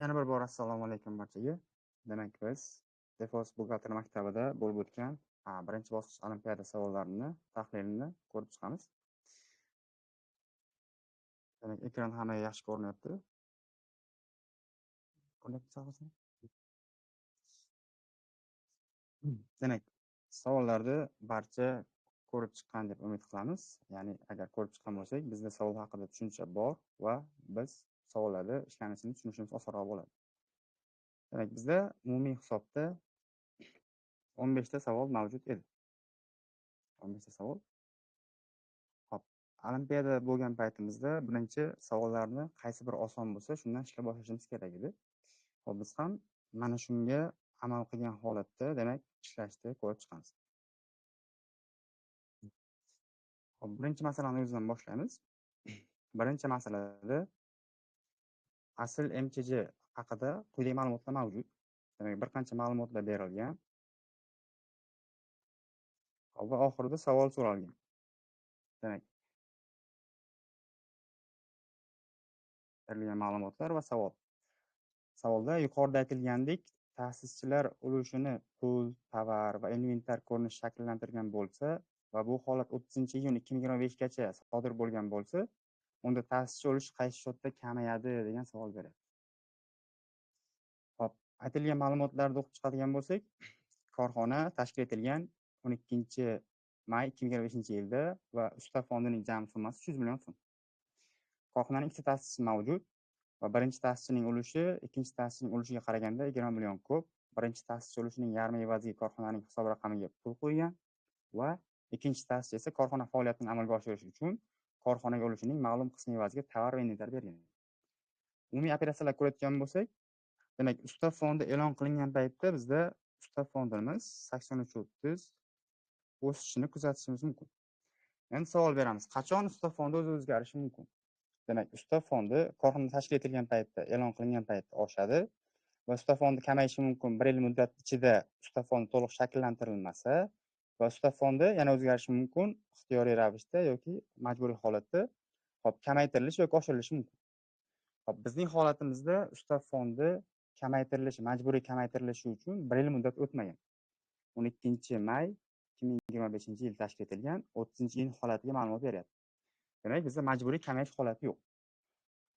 Yana bir bor assalomu alaykum barchaga. Demak, biz Defos buxgalter maktabida bo'lib o'tgan birinchi bosqich olimpiada savollarini tahlilini ko'rib chiqamiz. Demak, ekran hammaga yaxshi ko'rinyapti. Demak, savollarni barcha ko'rib chiqqan deb umid qilamiz. Ya'ni agar ko'rib chiqqan bo'lsak, bizda savol haqida tushuncha bor va biz savollarni ishlanishini tushunishimiz osonroq bo'ladi. Demak, bizda umumiy hisobda 15 ta savol mavjud edi. 15 ta savol. Hop, olimpiada bo'lgan paytimizda birinchi savollarni qaysi bir oson bo'lsa, shundan ishlab boshlashimiz kerak edi. Hop, biz ham mana shunga amal qilgan holatda, demak, ishlashni ko'rib chiqamiz. Hop, birinchi masalani o'zidan boshlaymiz. Birinchi masalada asl MCJ haqida quyidagi ma'lumotlar mavjud. Demak, bir qancha ma'lumotlar berilgan. Va oxirida savol so'ralgan. Demak, berilgan ma'lumotlar va savol. Savolda yuqorida aytilgandek, ta'sischilar ulushini pul, tovar va inventar ko'rinishi shakllantirgan bo'lsa va bu holat 30-iyun 2025 gacha sodir bo'lgan bo'lsa, unda ta'sischi ulushi qaysi shotda kamayadi degan savol beradi. Hop, aytilgan ma'lumotlarni o'qib chiqadigan bo'lsak, korxona tashkil etilgan 12-may 2025-yilda va usta fondining jami summasi 300 million so'm. Korxonaning ikkita ta'sischisi mavjud va birinchi ta'sischining ulushi ikkinchi ta'sischining ulushiga qaraganda 20 million ko'p. Birinchi ta'sischi ulushining yarmi evaziga korxonaning hisob raqamiga pul qo'ygan va ikkinchi ta'sischi esa korxona faoliyatini amalga oshirish uchun korxonaga ulushining ma'lum qismi evaziga tovar va inventar bergan. Umumiy operatsiyalar ko'rayotgan bo'lsak, demak, usta fondi e'lon qilingan paytda bizda usta fondimiz 83.30 o'sishini kuzatishimiz mumkin. Endi savol beramiz, qachon usta fondi o'zi o'zgarishi mumkin? Demak, usta fondi korxona tashkil etilgan paytda, e'lon qilingan paytda oshadi va usta fondi kamayishi mumkin 1 yil muddat ichida usta fondi to'liq shakllantirilmasa va usta fondi yana o'zgarishi mumkin ixtiyoriy ravishda yoki majburiy holatda kamaytirilishi yoki oshirilishi mumkin. Hop, bizning holatimizda usta fondi kamaytirilishi, majburiy kamaytirilishi uchun 1 yil muddat o'tmagan. 12-may 2025-yil tashkil etilgan 30-iyun holatiga ma'lumot beryapti. Demak, bizda majburiy kamayish holati yo'q.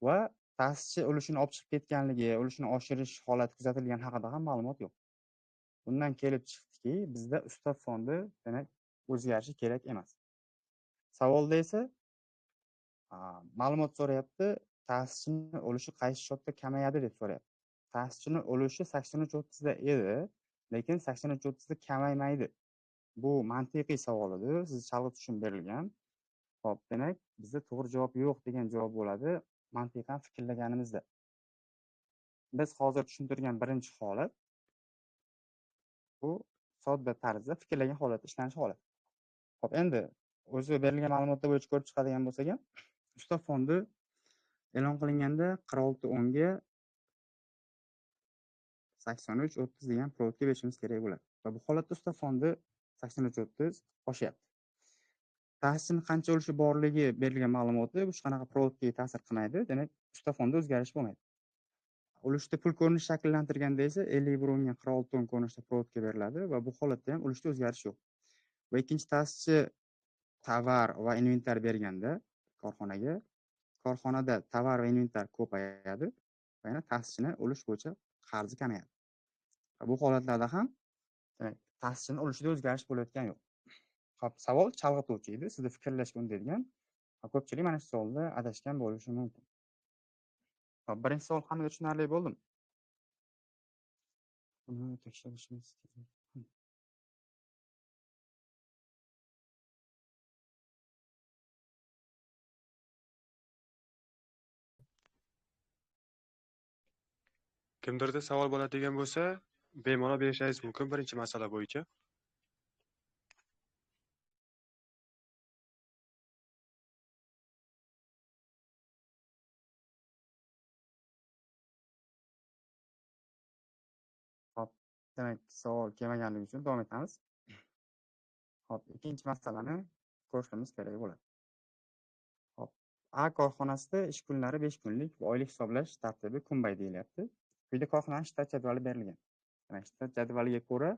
Va ta'sischi ulushini olib chiqib ketganligi, ulushini oshirish holati kuzatilgani haqida ham ma'lumot yo'q. Bundan kelib chiqdiki, bizda usta fondi demak o'zgarishi kerak emas. Savolda esa ma'lumot so'rayapti, ta'sischining ulushi qaysi shotda kamayadi deb so'rayapti. Ta'sischining ulushi 83.30 da edi, lekin 83.30 da kamaymaydi. Bu mantiqiy savol edi, siz chalg'it tushunib berilgan. Hop, demak, bizda to'g'ri javob yo'q degan javob bo'ladi, mantiqan fikrlaganimizda. Biz hozir tushuntirgan birinchi holat bu sodda tarzda fikrlagan holatda ishlanish holati. Hop, endi o'zi berilgan ma'lumotlar bo'yicha ko'rib chiqadigan bo'lsak ham, usta fondi e'lon qilinganda 46.10 ga 83.30 degan provodga berishimiz kerak bo'ladi. Va bu holatda usta fondi 83.30 oshyapti. Ta'sischining qancha ulushi borligi berilgan ma'lumotda bu hech qanaqa provodga ta'sir qilmaydi. Demak, usta fonda o'zgarish bo'lmaydi. Ulushda pul ko'rinishi shakllantirganda esa 51 o'nga 46 o'ng ko'rinishda provodga beriladi va bu holatda ham ulushda o'zgarish yo'q. Va ikkinchi ta'sischi tovar va inventar berganda korxonaga, korxonada tovar va inventar ko'payadi va yana ta'sischining ulush bo'yicha qarzi kamayadi. Va bu holatlarda ham ta'sischining ulushida o'zgarish bo'layotgani yo'q. Hop, savol chalg'ituvchi edi, sizni fikrlashga undaydigan. Ko'pchilik mana shu savolda adashgan bo'lishi mumkin. Hop, birinchi savol hammaga tushunarli bo'ldimi? Buni tekshirishimiz kerak. Kimdirda savol bo'ladigan bo'lsa, bemalol berishingiz mumkin birinchi masala bo'yicha. Hop, demak, savol kelmaganligi uchun davom etamiz. Hop, ikkinchi masalani ko'rishimiz kerak bo'ladi. Hop, A korxonasida ish kunlari 5 kunlik va oylik hisoblash tartibi kunbay deyilyapti. Quyida korxonaning shtat jadvali berilgan. Demak, shtat jadvaliga ko'ra,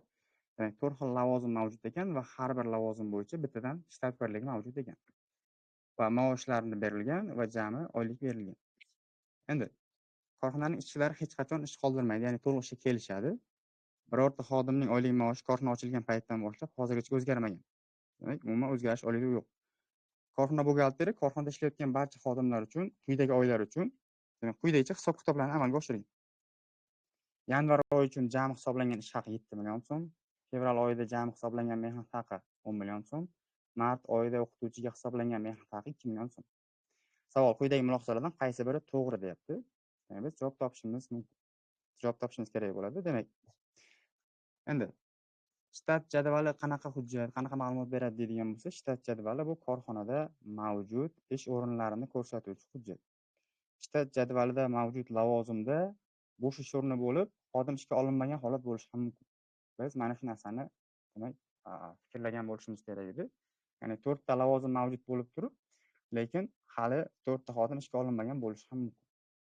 demak, 4 xil lavozim mavjud ekan va har bir lavozim bo'yicha bittadan shtat birligi mavjud ekan. Va maoshlarni berilgan va jami oylik berilgan. Endi korxonaning ishchilari hech qachon ish qoldirmaydi, ya'ni to'liq ishga kelishadi. Birorta xodimning oylik maoshi korxona ochilgan paytdan boshlab hozirgacha o'zgarmagan. Demak, umuman o'zgarish oyligi yo'q. Korxona buxgalteri korxonada ishlayotgan barcha xodimlar uchun quyidagi oylar uchun quyidagicha hisob-kitoblarni amalga oshirgan. Yanvar oyi uchun jami hisoblangan ish haqi 7 million so'm, fevral oyida jami hisoblangan mehnat haqi 10 million so'm, mart oyida o'qituvchiga hisoblangan mehnat haqi 2 million so'm. Savol: quyidagi mulohazalardan qaysi biri to'g'ri deyapti? Biz javob topishimiz mumkin. Javob topishimiz kerak bo'ladi. Demak, endi shtat jadvali qanaqa hujjat, qanaqa ma'lumot beradi deydigan bo'lsa, shtat jadvali bu korxonada mavjud ish o'rinlarini ko'rsatuvchi hujjat. Shtat jadvalida mavjud lavozimda bo'sh ish o'rni bo'lib, xodim ishga olinmagan holat bo'lishi ham mumkin. Biz mana shu narsani demak fikrlagan bo'lishimiz kerak edi. Ya'ni 4 ta lavozim mavjud bo'lib turib, lekin hali 4 ta xodim ishga olinmagan bo'lishi ham mumkin.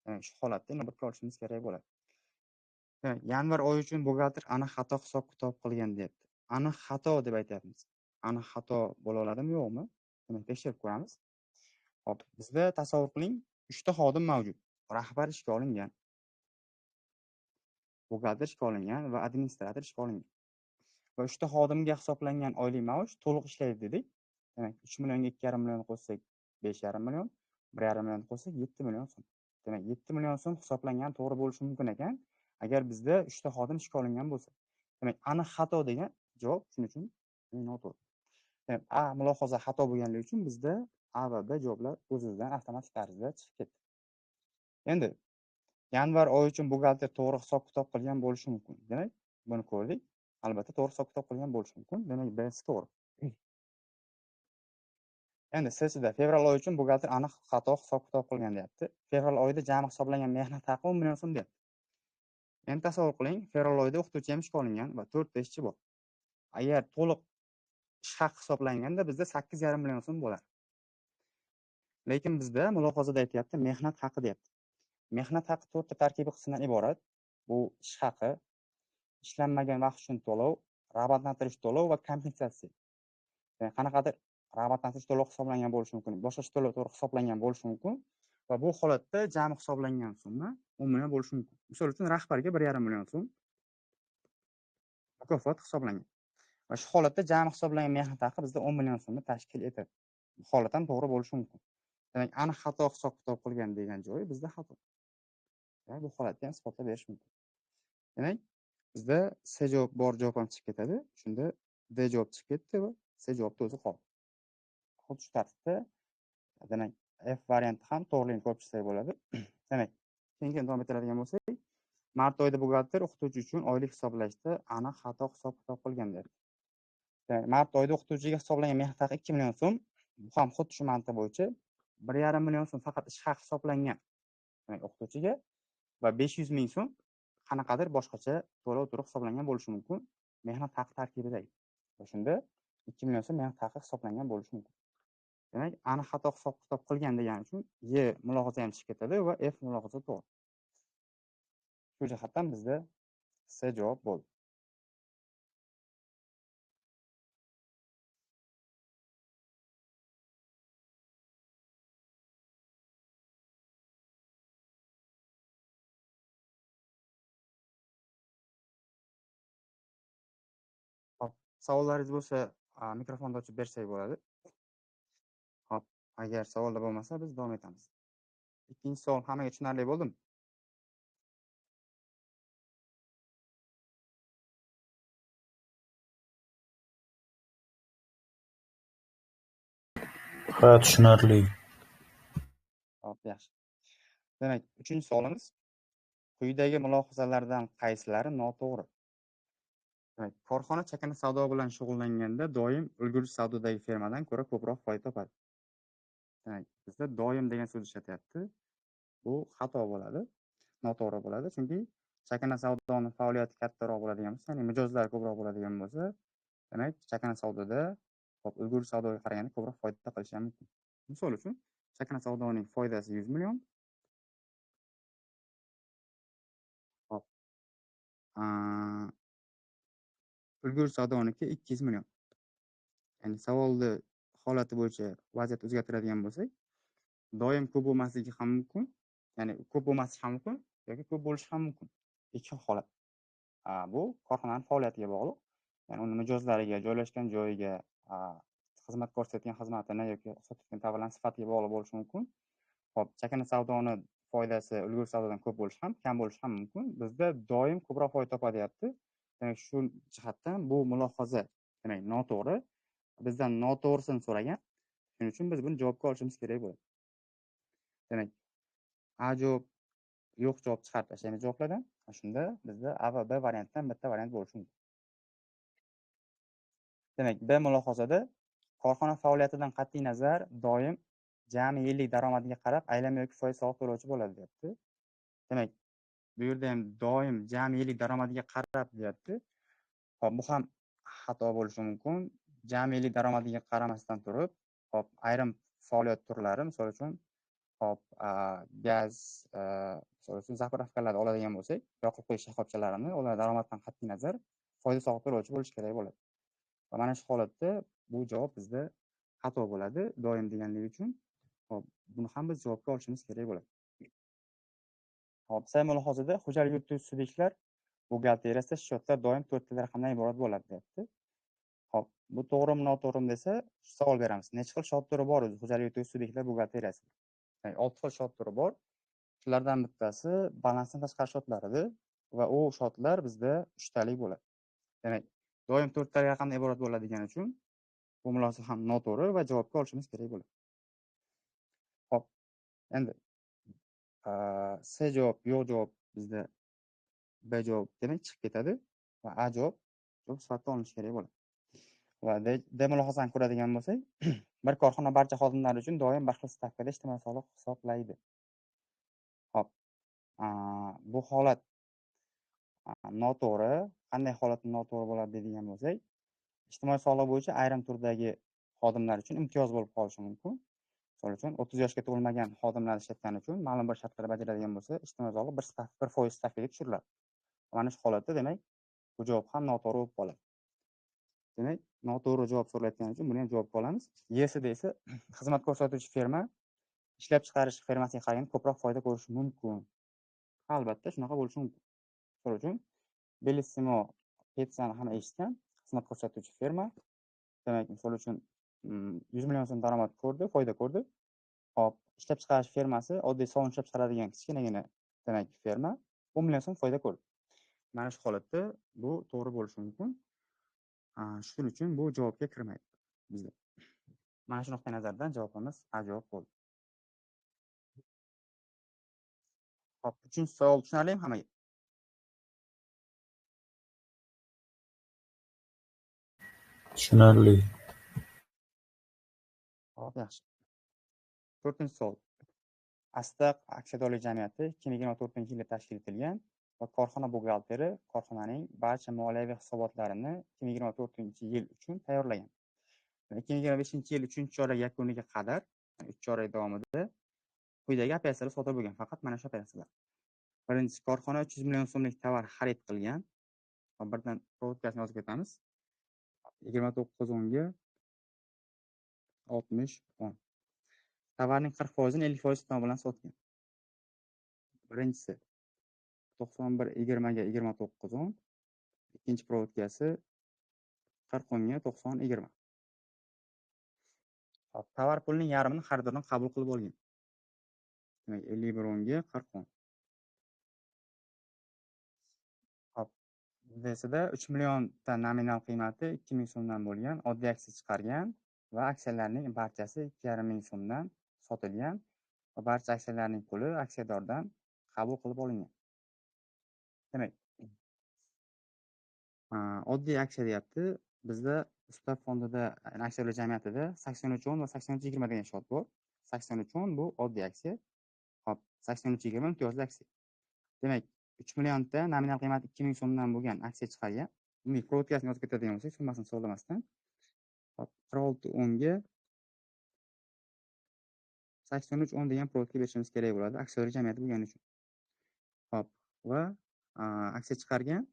Ya'ni shu holatda inobatga olishimiz kerak bo'ladi. Demak, yanvar oyi uchun buxgalter aniq xato hisob-kitob qilgan deyapti. Aniq xato deb aytyapmiz. Aniq xato bo'la oladimi, yo'qmi? Demak, tekshirib ko'ramiz. Hop, bizda tasavvur qiling, 3 ta xodim mavjud. Rahbar ishga olingan, buxgalter ishga olingan va administrator ishga olingan. Va 3 ta xodimga hisoblangan oylik maosh to'liq ishlaydi dedik. Demak, 3 millionga 2,5 million qo'shsak 5,5 million, 1,5 million qo'shsak 7 million so'm. Demak, 7 million so'm hisoblangan to'g'ri bo'lishi mumkin ekan, agar bizda 3 ta xodim ishga olingan bo'lsa. Demak, aniq xato degan javob shuning uchun noto'g'ri. Demak, A mulohaza xato bo'lganligi uchun bizda A va B javoblar o'zidan avtomatik tarzda chiqib ketdi. Endi yanvar oyi uchun buxgalter to'g'ri hisob-kitob qilgan bo'lishi mumkin. Demak, buni ko'rdik. Albatta to'g'ri hisob-kitob qilgan bo'lishi mumkin. Demak, B'si to'g'ri. Endi C'sida fevral oyi uchun buxgalter aniq xato hisob-kitob qilgan deyapti. Fevral oyida jami hisoblangan mehnat haqi 10 million so'm deyapti. Endi tasavvur qiling, fevral oyida o'qituvchi ham ishga olingan va 4 ta ishchi bor. Agar to'liq ish haqi hisoblanganda bizda 8,5 million so'm bo'lar. Lekin bizda mulohazada aytyapti, mehnat haqi deyapti. Mehnat haqi 4 ta tarkibiy qismdan iborat. Bu ish haqi, ishlanmagan vaqt uchun to'lov, rag'batlantirish to'lov va kompensatsiya. Ya'ni qanaqadir rag'batlantirish to'lov hisoblangan bo'lishi mumkin, boshqa to'lov to'g'ri hisoblangan bo'lishi mumkin va bu holatda jami hisoblangan summa 10 million bo'lishi mumkin. Misol uchun rahbarga 1,5 million so'm mukofot hisoblangan. Va shu holatda jami hisoblangan mehnat haqi bizda 10 million so'mni tashkil etadi. Bu holat ham to'g'ri bo'lishi mumkin. Demak, aniq xato hisob-kitob qilgan degan joyi bizda xato. Bu holatda ham isbotlab berish mumkin. Demak, bizda C javob bor javob ham chiqib ketadi. Shunda D javob chiqib ketdi va C javobda o'zi qoldi. Xuddi shu tartibda demak, F varianti ham to'g'riligini ko'rib chiqsak bo'ladi. Demak, keyin davom ettiradigan bo'lsak, mart oyida buxgalter o'qituvchi uchun oylik hisoblashda aniq xato hisob-kitob qilgan deyapti. Mart oyida o'qituvchiga hisoblangan mehnat haqi 2 million so'm. Bu ham xuddi shu mantiq bo'yicha 1,5 million so'm faqat ish haqi hisoblangan. Demak, o'qituvchiga va 500 ming so'm qanaqadir boshqacha to'lov turi hisoblangan bo'lishi mumkin mehnat haqi tarkibidagi. Va shunda 2 million so'm mehnat haqi hisoblangan bo'lishi mumkin. Demak, aniq xato hisob-kitob qilgan degani uchun Y mulohaza ham chiqib ketadi va F mulohaza to'g'ri. Shu jihatdan bizda C javob bo'ldi. Hop, savollaringiz bo'lsa, mikrofonni ochib bersak bo'ladi. Hop, agar savollar bo'lmasa, biz davom etamiz. Ikkinchi savol hammaga tushunarli bo'ldimi? Ha, tushunarli. Hop, yaxshi. Demak, uchinchi savolimiz quyidagi mulohazalardan qaysilari noto'g'ri? Demak, korxona chakana savdo bilan shug'ullanganda doim ulgurji savdodagi firmadan ko'ra ko'proq foyda topadi. Demak, bizda doim degan so'z ishlatyapti. Bu xato bo'ladi, noto'g'ri bo'ladi, chunki chakana savdoning faoliyati kattaroq bo'ladigan bo'lsa, ya'ni mijozlar ko'proq bo'ladigan bo'lsa, demak, chakana savdoda ulgurji savdoga qaraganda ko'proq foyda qilishi ham mumkin. Misol uchun, chakana savdoning foydasi 100 million. Ulgurji Savdoniki 200 million. Ya'ni savolni holati bo'yicha vaziyat o'zgartiradigan bo'lsak, doim ko'p bo'lmasligi ham mumkin, ya'ni ko'p bo'lmasligi ham mumkin yoki ko'p bo'lishi ham mumkin. Ikki xil holat. Bu korxonaning faoliyatiga bog'liq. Ya'ni uni mijozlariga, joylashgan joyiga, xizmat ko'rsatgan xizmatini yoki sotayotgan tovarlarning sifatiga bog'liq bo'lishi mumkin. Hop, chakana savdoni foydasi ulgurji savdodan ko'p bo'lishi ham, kam bo'lishi ham mumkin. Bizda doim ko'proq foyda topadi deyapti. Demak, shu jihatdan bu mulohaza, demak, noto'g'ri. Bizdan noto'g'risini so'ragan. Shuning uchun biz buni javobga olishimiz kerak bo'ladi. Demak, A javob, yo'q javob chiqarib tashlaymiz javoblardan. Shunda bizda A va B variantdan bitta variant bo'lishi mumkin. Demak, B mulohazada korxona faoliyatidan qat'iy nazar doim jami yillik daromadiga qarab aylama yoki foiz soliq to'lovchi bo'ladi deyapti. Demak, bu yerda ham doim jami yillik daromadiga qarab deyapti. Hop, bu ham xato bo'lishi mumkin. Jami yillik daromadiga qaramasdan turib, hop, ayrim faoliyat turlari, misol uchun, hop, gaz, misol uchun zapravkalarni oladigan bo'lsak, yoqib qo'yish shoxobchalarini, ular daromaddan qat'iy nazar foiz soliq to'lovchi bo'lishi kerak bo'ladi. Va mana shu holatda bu javob bizda xato bo'ladi, doim deganligi uchun. Hop, buni ham biz javobga olishimiz kerak bo'ladi. Hop, say mulohazada xo'jalik yurituv subyektlar buxgalteriyasida счетlar doim 4 ta raqamdan iborat bo'ladi deyapti. Hop, bu to'g'rimi, noto'g'rimi desa, savol beramiz. Necha xil shot turi bor o'zi xo'jalik yurituv subyektlar buxgalteriyasida? Ya'ni 6 xil shot turi bor. Shulardan bittasi balansdan tashqari shotlaridir va u shotlar bizda 3 talik bo'ladi. Demak, doim 4 ta raqamdan iborat bo'ladigani uchun bu mulohaza ham noto'g'ri va javobga olishimiz kerak bo'ladi. Hop, endi C javob, yo'q javob bizda B javob demak chiqib ketadi va A javob sifatida olinishi kerak bo'ladi. Va D mulohazani ko'radigan bo'lsak, bir korxona barcha xodimlari uchun doim bir xil stavkada ijtimoiy soliq hisoblaydi. Hop, bu holat noto'g'ri. Qanday holatda noto'g'ri bo'ladi deydigan bo'lsak, ijtimoiy soliq bo'yicha ayrim turdagi xodimlar uchun imtiyoz bo'lib qolishi mumkin. Misol uchun 30 yoshga to'lmagan xodimlar ishlatgani uchun ma'lum bir shartlar bajaradigan bo'lsa, ijtimoiy soliq 1% stavkaga tushiriladi. Mana shu holatda demak, bu javob ham noto'g'ri bo'lib qoladi. Demak, noto'g'ri javob so'ralayotgani uchun buni ham javobga olamiz. Y'sida esa xizmat ko'rsatuvchi firma ishlab chiqarish firmasiga qaraganda ko'proq foyda ko'rishi mumkin. Albatta, shunaqa bo'lishi mumkin. Misol uchun, Bellissimo Pizzani hamma eshitgan, xizmat ko'rsatuvchi firma. Demak, misol uchun 100 million so'm daromad ko'rdi, foyda ko'rdi. Hop, ishlab chiqarish firmasi oddiy sovun ishlab chiqaradigan kichkinagina demak firma 10 million so'm foyda ko'rdi. Mana shu holatda bu to'g'ri bo'lishi mumkin. Shuning uchun bu javobga kirmaydi bizda. Mana shu nuqtai nazardan javobimiz A javob bo'ldi. Hop, 3-savol tushunarlimi hammaga? Tushunarli. Hop, yaxshi. 4-savol. Astaq aksiyadorlik jamiyati 2024-yilda tashkil etilgan va korxona buxgalteri korxonaning barcha moliyaviy hisobotlarini 2024-yil uchun tayyorlagan. 2025-yil 3-chorak yakuniga qadar, 3 chorak davomida quyidagi operatsiyalar sodir bo'lgan. Faqat mana shu operatsiyalar. Birinchisi, korxona 300 million so'mlik tovar xarid qilgan. Birdan provokatsiyani yozib ketamiz. 29/10 60/10. Tovarning 40%ni 50% stavka bilan sotgan. Birinchisi 91/20 29/10. Ikkinchi provokatsiyasi 40/10 90/20. Hop, tovar pulining yarmini xaridordan qabul qilib olgan. Demak, 51/10 40/10. Hop, desida 3 millionta nominal qiymati 2000 so'mdan bo'lgan oddiy aksiya chiqargan va aksiyalarning barchasi 2,5 ming so'mdan sotilgan va barcha aksiyalarning puli aksiyadordan qabul qilib olingan. Demak, oddiy aksiya deyapti. Bizda ustav fondida, aksiyadorlar jamiyatida 83/10 va 83/20 degan shot bor. 83/10 bu oddiy aksiya. Hop, 83/20 imtiyozli aksiya. Demak, 3 millionta nominal qiymati 2000 so'mdan bo'lgan aksiya chiqargan. Uni provokatsiyani yozib ketadigan bo'lsak, summasini hisoblamasdan. Hop, 46/10 83/10 degan provokatsiya berishimiz kerak bo'ladi, aksiyadorlik jamiyati bo'lgani uchun. Hop, va aksiya chiqargan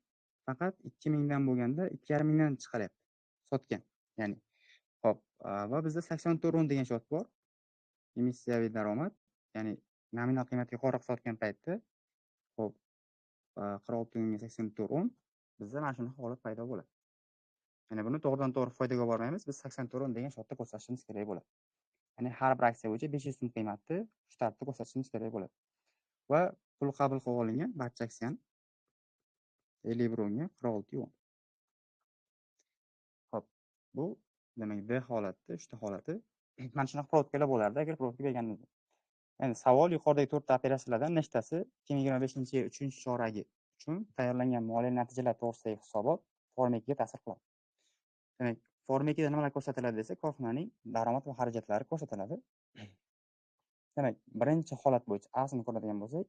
faqat 2000 dan bo'lganda 2,5 mingdan chiqaryapti sotgan. Ya'ni hop, va bizda 84 o'rin degan shot bor. Emissiyaviy daromad, ya'ni nominal qiymatga yuqoriroq sotgan paytda hop, 46 mingga 84 o'rin bizda mana shunaqa holat paydo bo'ladi. Ya'ni buni to'g'ridan-to'g'ri foydaga olib bormaymiz. Biz 84 o'rin degan shotda ko'rsatishimiz kerak bo'ladi. Ya'ni har bir aksiya bo'yicha 500 so'm qiymatni shtatda ko'rsatishimiz kerak bo'ladi. Va pul qabul qilib olingan barcha aksiyani 50 bronga 46 o'rin. Hop, bu demak D holati, uchta holati. Mana shunaqa provokalar bo'lardi agar provoka berganimizda. Endi savol yuqoridagi 4 ta operatsiyalardan nechtasi 2025-yil 3-choragi uchun tayyorlangan moliyaviy natijalar to'g'risidagi hisobot Form 2 ga ta'sir qiladi. Demak, Form 2 da nimalar ko'rsatiladi desa, korxonaning daromad va xarajatlari ko'rsatiladi. Demak, birinchi holat bo'yicha A'sini ko'radigan bo'lsak,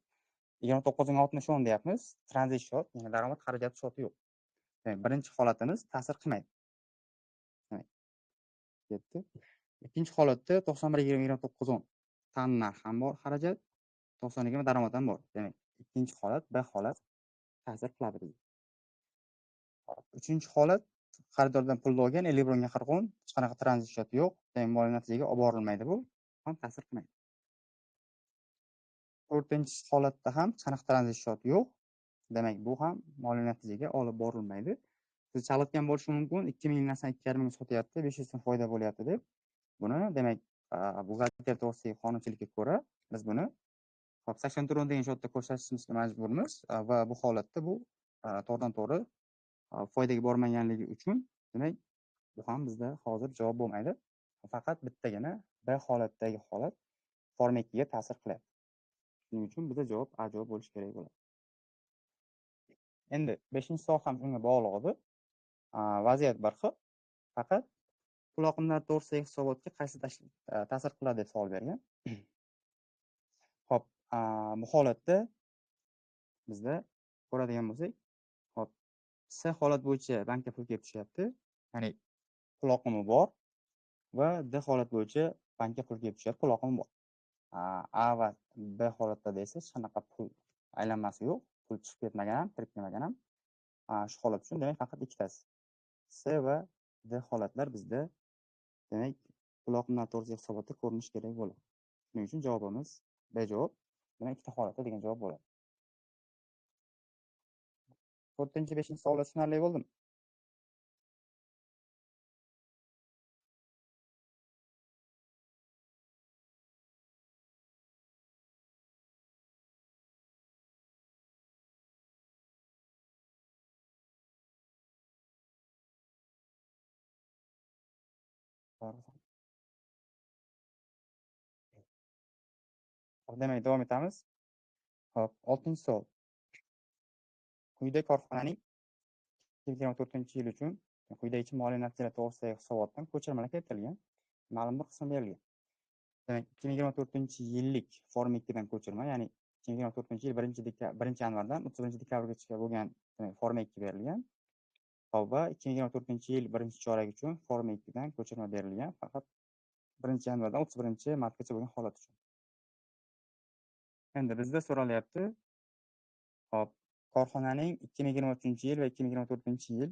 29,60 o'rin deyapmiz. Tranzit shot, ya'ni daromad xarajat shoti yo'q. Demak, birinchi holatimiz ta'sir qilmaydi. Demak, ketdi. Ikkinchi holatda 91,29 o'rin. Tan narx ham bor, xarajat 92 daromad ham bor. Demak, ikkinchi holat B holat ta'sir qiladi bizga. Uchinchi holat xaridordan pulni olgan 50 bronga 40 o'rin, hech qanaqa tranzit shoti yo'q. Demak, moliyaviy natijaga olib borilmaydi bu. Ham ta'sir qilmaydi. To'rtinchi holatda ham hech qanaqa tranzit shoti yo'q. Demak, bu ham moliyaviy natijaga olib borilmaydi. Siz chalg'itgan bo'lishi mumkin, 2000 narsani 2,5 ming sotyapti, 500 so'm foyda bo'lyapti deb. Buni demak, buxgalter to'g'risidagi qonunchilikka ko'ra biz buni 84 o'rin degan shotda ko'rsatishimizga majburmiz va bu holatda bu to'g'ridan-to'g'ri foydaga bormaganligi uchun demak, bu ham bizda hozir javob bo'lmaydi. Faqat bittagina B holatdagi holat Form 2 ga ta'sir qiladi. Shuning uchun bizda javob A javob bo'lishi kerak bo'ladi. Endi 5-savol ham shunga bog'liq edi. Vaziyat bir xil. Faqat pul oqimlari to'g'risidagi hisobotga qaysi ta'sir qiladi deb savol bergan. Hop, bu holatda bizda ko'radigan bo'lsak, hop, C holat bo'yicha bankka pul kelib tushyapti. Ya'ni pul oqimi bor va D holat bo'yicha bankka pul kelib tushyapti, pul oqimi bor. A va B holatlarda esa hech qanaqa pul aylanmasi yo'q. Pul chiqib ketmagan ham, kirib kelmagan ham. Shu holat uchun demak faqat ikkitasi. C va D holatlar bizda demak pul oqimlari to'g'risidagi hisobotda ko'rinishi kerak bo'ladi. Shuning uchun javobimiz B javob. Demak, ikkita holatda degan javob bo'ladi. 4-chi, 5-chi savollar tushunarli bo'ldimi? Demak, davom etamiz. Hop, 6-savol. Quyida korxonaning 2024-yil uchun quyidagi moliyaviy natijalar to'g'risidagi hisobotdan ko'chirmalar keltirilgan. Ma'lum bir qism berilgan. Demak, 2024-yillik Form 2 dan ko'chirma, ya'ni 2024-yil 1-yanvardan 31-dekabrgacha bo'lgan Form 2 berilgan. Va 2024-yil 1-chorak uchun Form 2 dan ko'chirma berilgan, faqat 1-yanvardan 31-martgacha bo'lgan holat uchun. Endi bizda so'ralyapti, hop, korxonaning 2023-yil va 2024-yil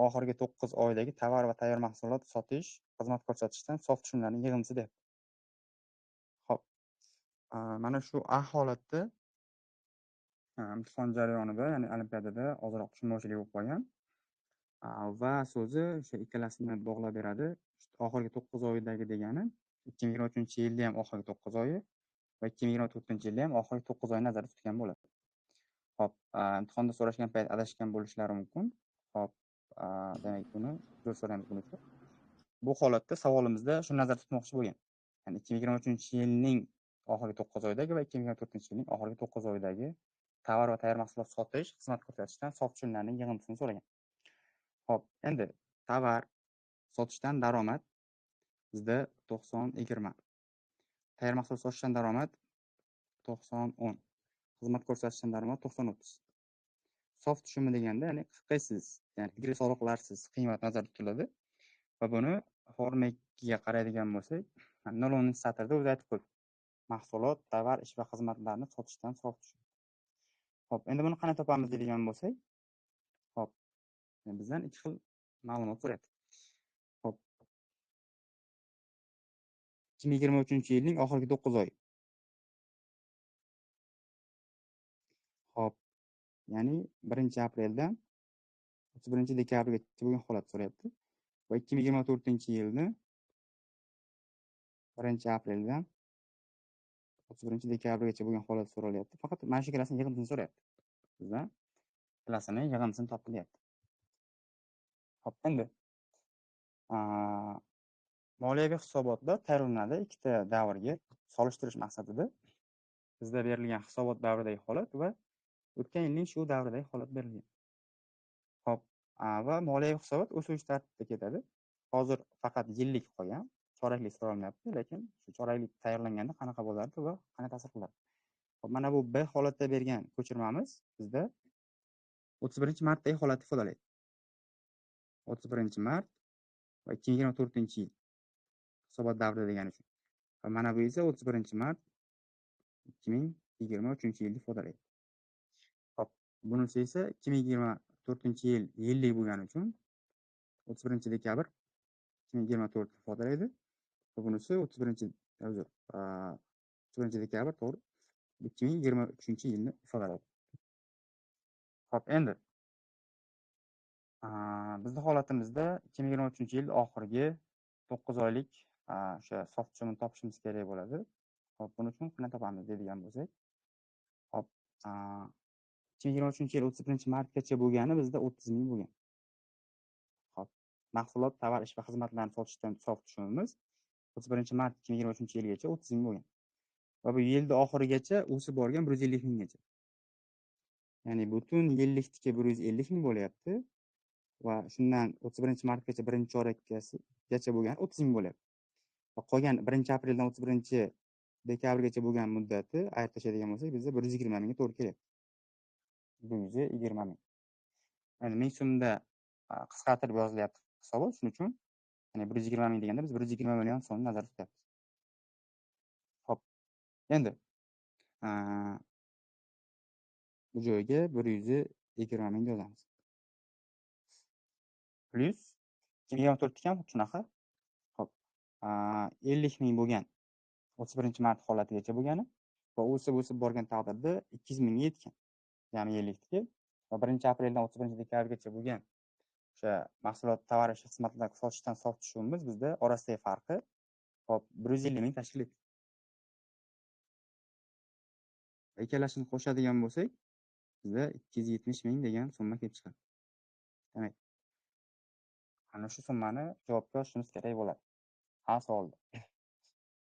oxirgi 9 oydagi tovar va tayyor mahsulot sotish, xizmat ko'rsatishdan sof tushumlarning yig'indisi deb. Hop, mana shu A holatda imtihon jarayonida, ya'ni olimpiadada ozroq tushunmovchilik bo'lib qolgan. Va so'zi o'sha ikkalasini bog'lab beradi. Oxirgi 9 oydagi degani 2023-yilda ham oxirgi 9 oyi va 2024-yilda ham oxirgi 9 oyni nazarda tutgan bo'ladi. Hop, imtihonda so'rashgan payt adashgan bo'lishlari mumkin. Hop, demak buni uzr so'raymiz buning uchun. Bu holatda savolimizda shuni nazarda tutmoqchi bo'lgan. Ya'ni 2023-yilning oxirgi 9 oyidagi va 2024-yilning oxirgi 9 oyidagi tovar va tayyor mahsulot sotish, xizmat ko'rsatishdan sof tushumlarning yig'indisini so'ragan. Hop, endi tovar sotishdan daromad bizda 90-20. Tayyor mahsulot sotishdan daromad 90-10. Xizmat ko'rsatishdan daromad 90-30. Sof tushumi deganda, ya'ni haqiqiysiz, ya'ni igri soliqlarsiz qiymat nazarda tutiladi. Va buni Form 2 ga qaraydigan bo'lsak, 0-satrda o'zi aytib qo'ydi. Mahsulot, tovar, ish va xizmatlarni sotishdan sof tushum. Hop, endi buni qanday topamiz deydigan bo'lsak, hop, Bizdan 2 xil ma'lumot so'rayapti. Xo'p. 2023-yilning oxirgi 9 oy. Xo'p. Ya'ni 1-apreldan 31-dekabrgacha bo'lgan holat so'rayapti. Va 2024-yilni 1-apreldan 31-dekabrgacha bo'lgan holat so'ralyapti. Faqat mana shu ikkalasini yig'indisini so'rayapti. Bizdan ikkalasini yig'indisini topilyapti. Xo'p, endi moliyaviy hisobotda tayyorlanadi ikkita davrga solishtirish maqsadida bizda berilgan hisobot davridagi holat va o'tgan yilning shu davridagi holat berilgan. Xo'p, va moliyaviy hisobot o'sish tartibida ketadi. Hozir faqat yillik qolgan, choraklik so'ralmayapti, lekin shu choraklik tayyorlanganda qanaqa bo'lardi va qanaqa ta'sir qiladi. Xo'p, mana bu B holatda bergan ko'chirmamiz bizda 31-martdagi holatni ifodalaydi. 31-mart va 2024-yil hisobot davri degani uchun. Va mana bu esa 31-mart 2023-yilni ifodalaydi. Xo'p, bunisi esa 2024-yil yillik bo'lgani uchun 31-dekabr 2024 ifodalaydi. Va bunisi 31-dekabr to'g'ri 2023-yilni ifodalaydi. Xo'p, endi bizning holatimizda 2023-yil oxirgi 9 oylik o'sha sof tushumini topishimiz kerak bo'ladi. Xo'p, buning uchun qanday topamiz deydigan bo'lsak, xo'p, 2023-yil 31-martgacha bo'lgani bizda 30 ming bo'lgan. Xo'p, mahsulot, tovar, ish va xizmatlarni sotishdan sof tushumimiz 31-mart 2023-yilgacha 30 ming bo'lgan. Va bu yilning oxirigacha o'sib borgan 150 minggacha. Ya'ni butun yillikdagi 150 ming bo'lyapti. Va shundan 31-martgacha birinchi chorakgacha bo'lgan 30 ming bo'lyapti. Va qolgan 1-apreldan 31-dekabrgacha bo'lgan muddati ayirib tashlaydigan bo'lsak, bizda 120 mingga to'g'ri kelyapti. 120 ming. Ya'ni 1000 so'mda qisqartirib yozilyapti hisobot. Shuning uchun ya'ni 120 ming deganda biz 120 million so'mni nazarda tutyapmiz. Xo'p. Endi bu joyga 120 ming yozamiz. Plus 2024 ham shunaqa. Xo'p. 50 ming bo'lgan 31-mart holatigacha bo'lgani va o'sib borgan taqdirda 200 mingga yetgan. Ya'ni yillikdagi va 1-apreldan 31-dekabrgacha bo'lgan o'sha mahsulot, tovar, ish, xizmatlarni sotishdan sof tushumimiz bizda orasidagi farqi hop 150 ming tashkil etdi. Ikkalasini qo'shadigan bo'lsak, bizda 270 ming degan summa kelib chiqadi. Demak, ana shu summani javobga yozishimiz kerak bo'ladi. Ha, savolda.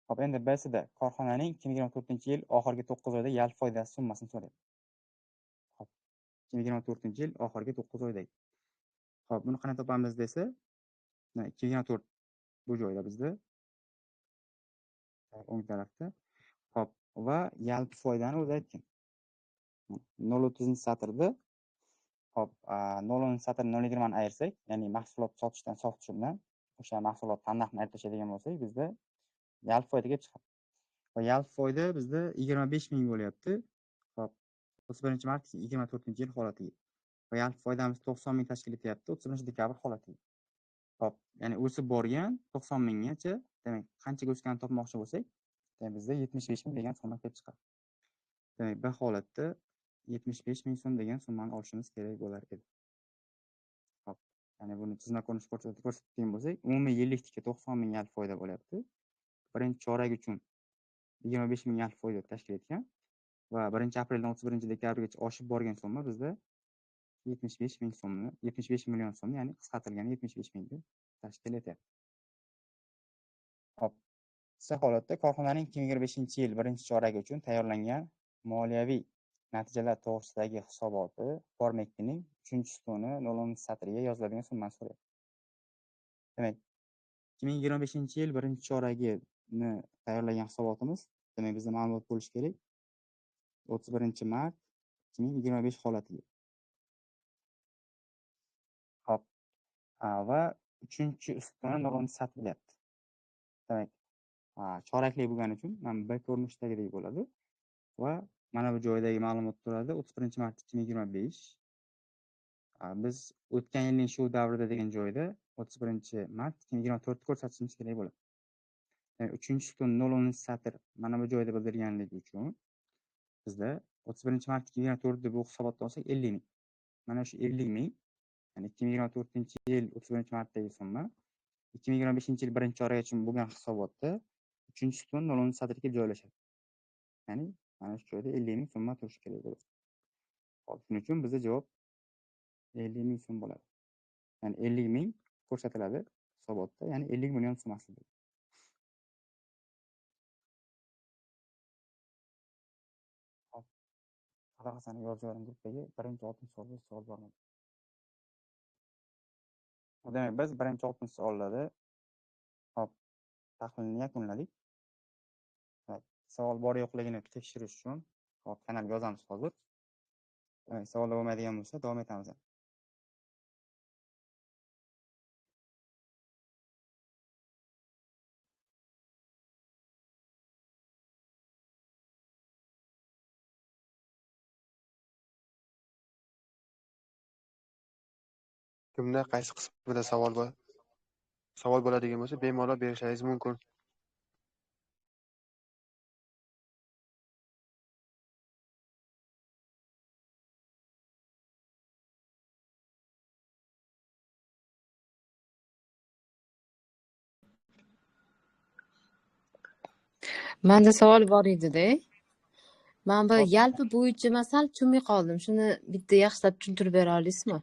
Hop, endi B'sida korxonaning 2024-yil oxirgi 9 oyda yalpi foydasi summasini so'raydi. Hop, 2024-yil oxirgi 9 oydagi. Hop, buni qanday topamiz desa, 2024 bu joyda bizda o'ng tarafda. Hop, va yalpi foydani o'zi aytgan. 0.30-satrda hop, 0.satr 0.20 ni ayirsak, ya'ni mahsulot sotishdan sof tushumdan o'sha mahsulot tanlarini ayirib tashlaydigan bo'lsak, bizda yalpi foyda kelib chiqadi. Va yalpi foyda bizda 25 ming bo'lyapti. Hop, 31-mart 2024-yil holatiga. Va yalpi foydamiz 90 ming tashkil etyapti 31-dekabr holatiga. Hop, ya'ni o'sib borgan 90 minggacha, demak, qanchaga o'sganini topmoqchi bo'lsak, demak bizda 75 ming degan summa kelib chiqadi. Demak, bu holatda 75 ming so'm degan summani olishimiz kerak bo'lar edi. Hop, ya'ni buni chizma ko'rinishida ko'rsatgan bo'lsak, umumiy yillikdagi 90 ming yalpi foyda bo'lyapti. Birinchi chorak uchun 25 ming yalpi foyda tashkil etgan va 1-apreldan 31-dekabrgacha oshib borgan summa bizda 75 ming so'mni, 75 million so'mni, ya'ni qisqartirilgan 75 mingni tashkil etyapti. Hop, C holatda korxonaning 2025-yil birinchi choragi uchun tayyorlangan moliyaviy natijalar to'g'risidagi hisoboti forma 2 ning 3-stoni 0.satriga yoziladigan summani so'raydi. Demak, 2025-yil birinchi choragini tayyorlagan hisobotimiz, demak bizda ma'lumot bo'lishi kerak 31-mart 2025 holatiga. Hop, va 3-ustuni 0.satr deyapti. Demak, chorakli bo'lgani uchun mana B ko'rinishidagidek bo'ladi va mana bu joydagi ma'lumot turadi 31-mart 2025 Biz o'tgan yilning shu davrida degan joyda 31-mart 2024 ko'rsatishimiz kerak bo'ladi. Ya'ni 3-stun 0-10 satr mana bu joyda bildirganligi uchun bizda 31-mart 2024 deb hisobotga olsak 50 ming. Mana shu 50 ming, ya'ni 2024-yil 31-martdagi summa 2025-yil 1-oygacha bo'lgan hisobotda 3-stun 0-10 satrga joylashadi. Ya'ni mana shu joyda 50 ming summa turishi kerak bo'ladi. Hop, shuning uchun bizda javob 50 ming so'm bo'ladi. Ya'ni 50 ming ko'rsatiladi hisobotda, ya'ni 50 million summasi. Hop, qanaqasini yozib yuboring gruppaga, birinchi 6 savolga savol bormi? Demak, biz birinchi 6 savollarda hop, tahlilni yakunladik. Savol bor yo'qligini tekshirish uchun hop, kanalga yozamiz hozir. Savollar bo'lmaydigan bo'lsa davom etamiz. Kimda qaysi qismida savol bo'ladigan bo'lsa, bemalol berishingiz mumkin. Menda savol bor edi-da. Men bu Hop. yalpi bo'yicha masal tushunmay qoldim. Shuni bitta yaxshilab tushuntirib bera olasizmi?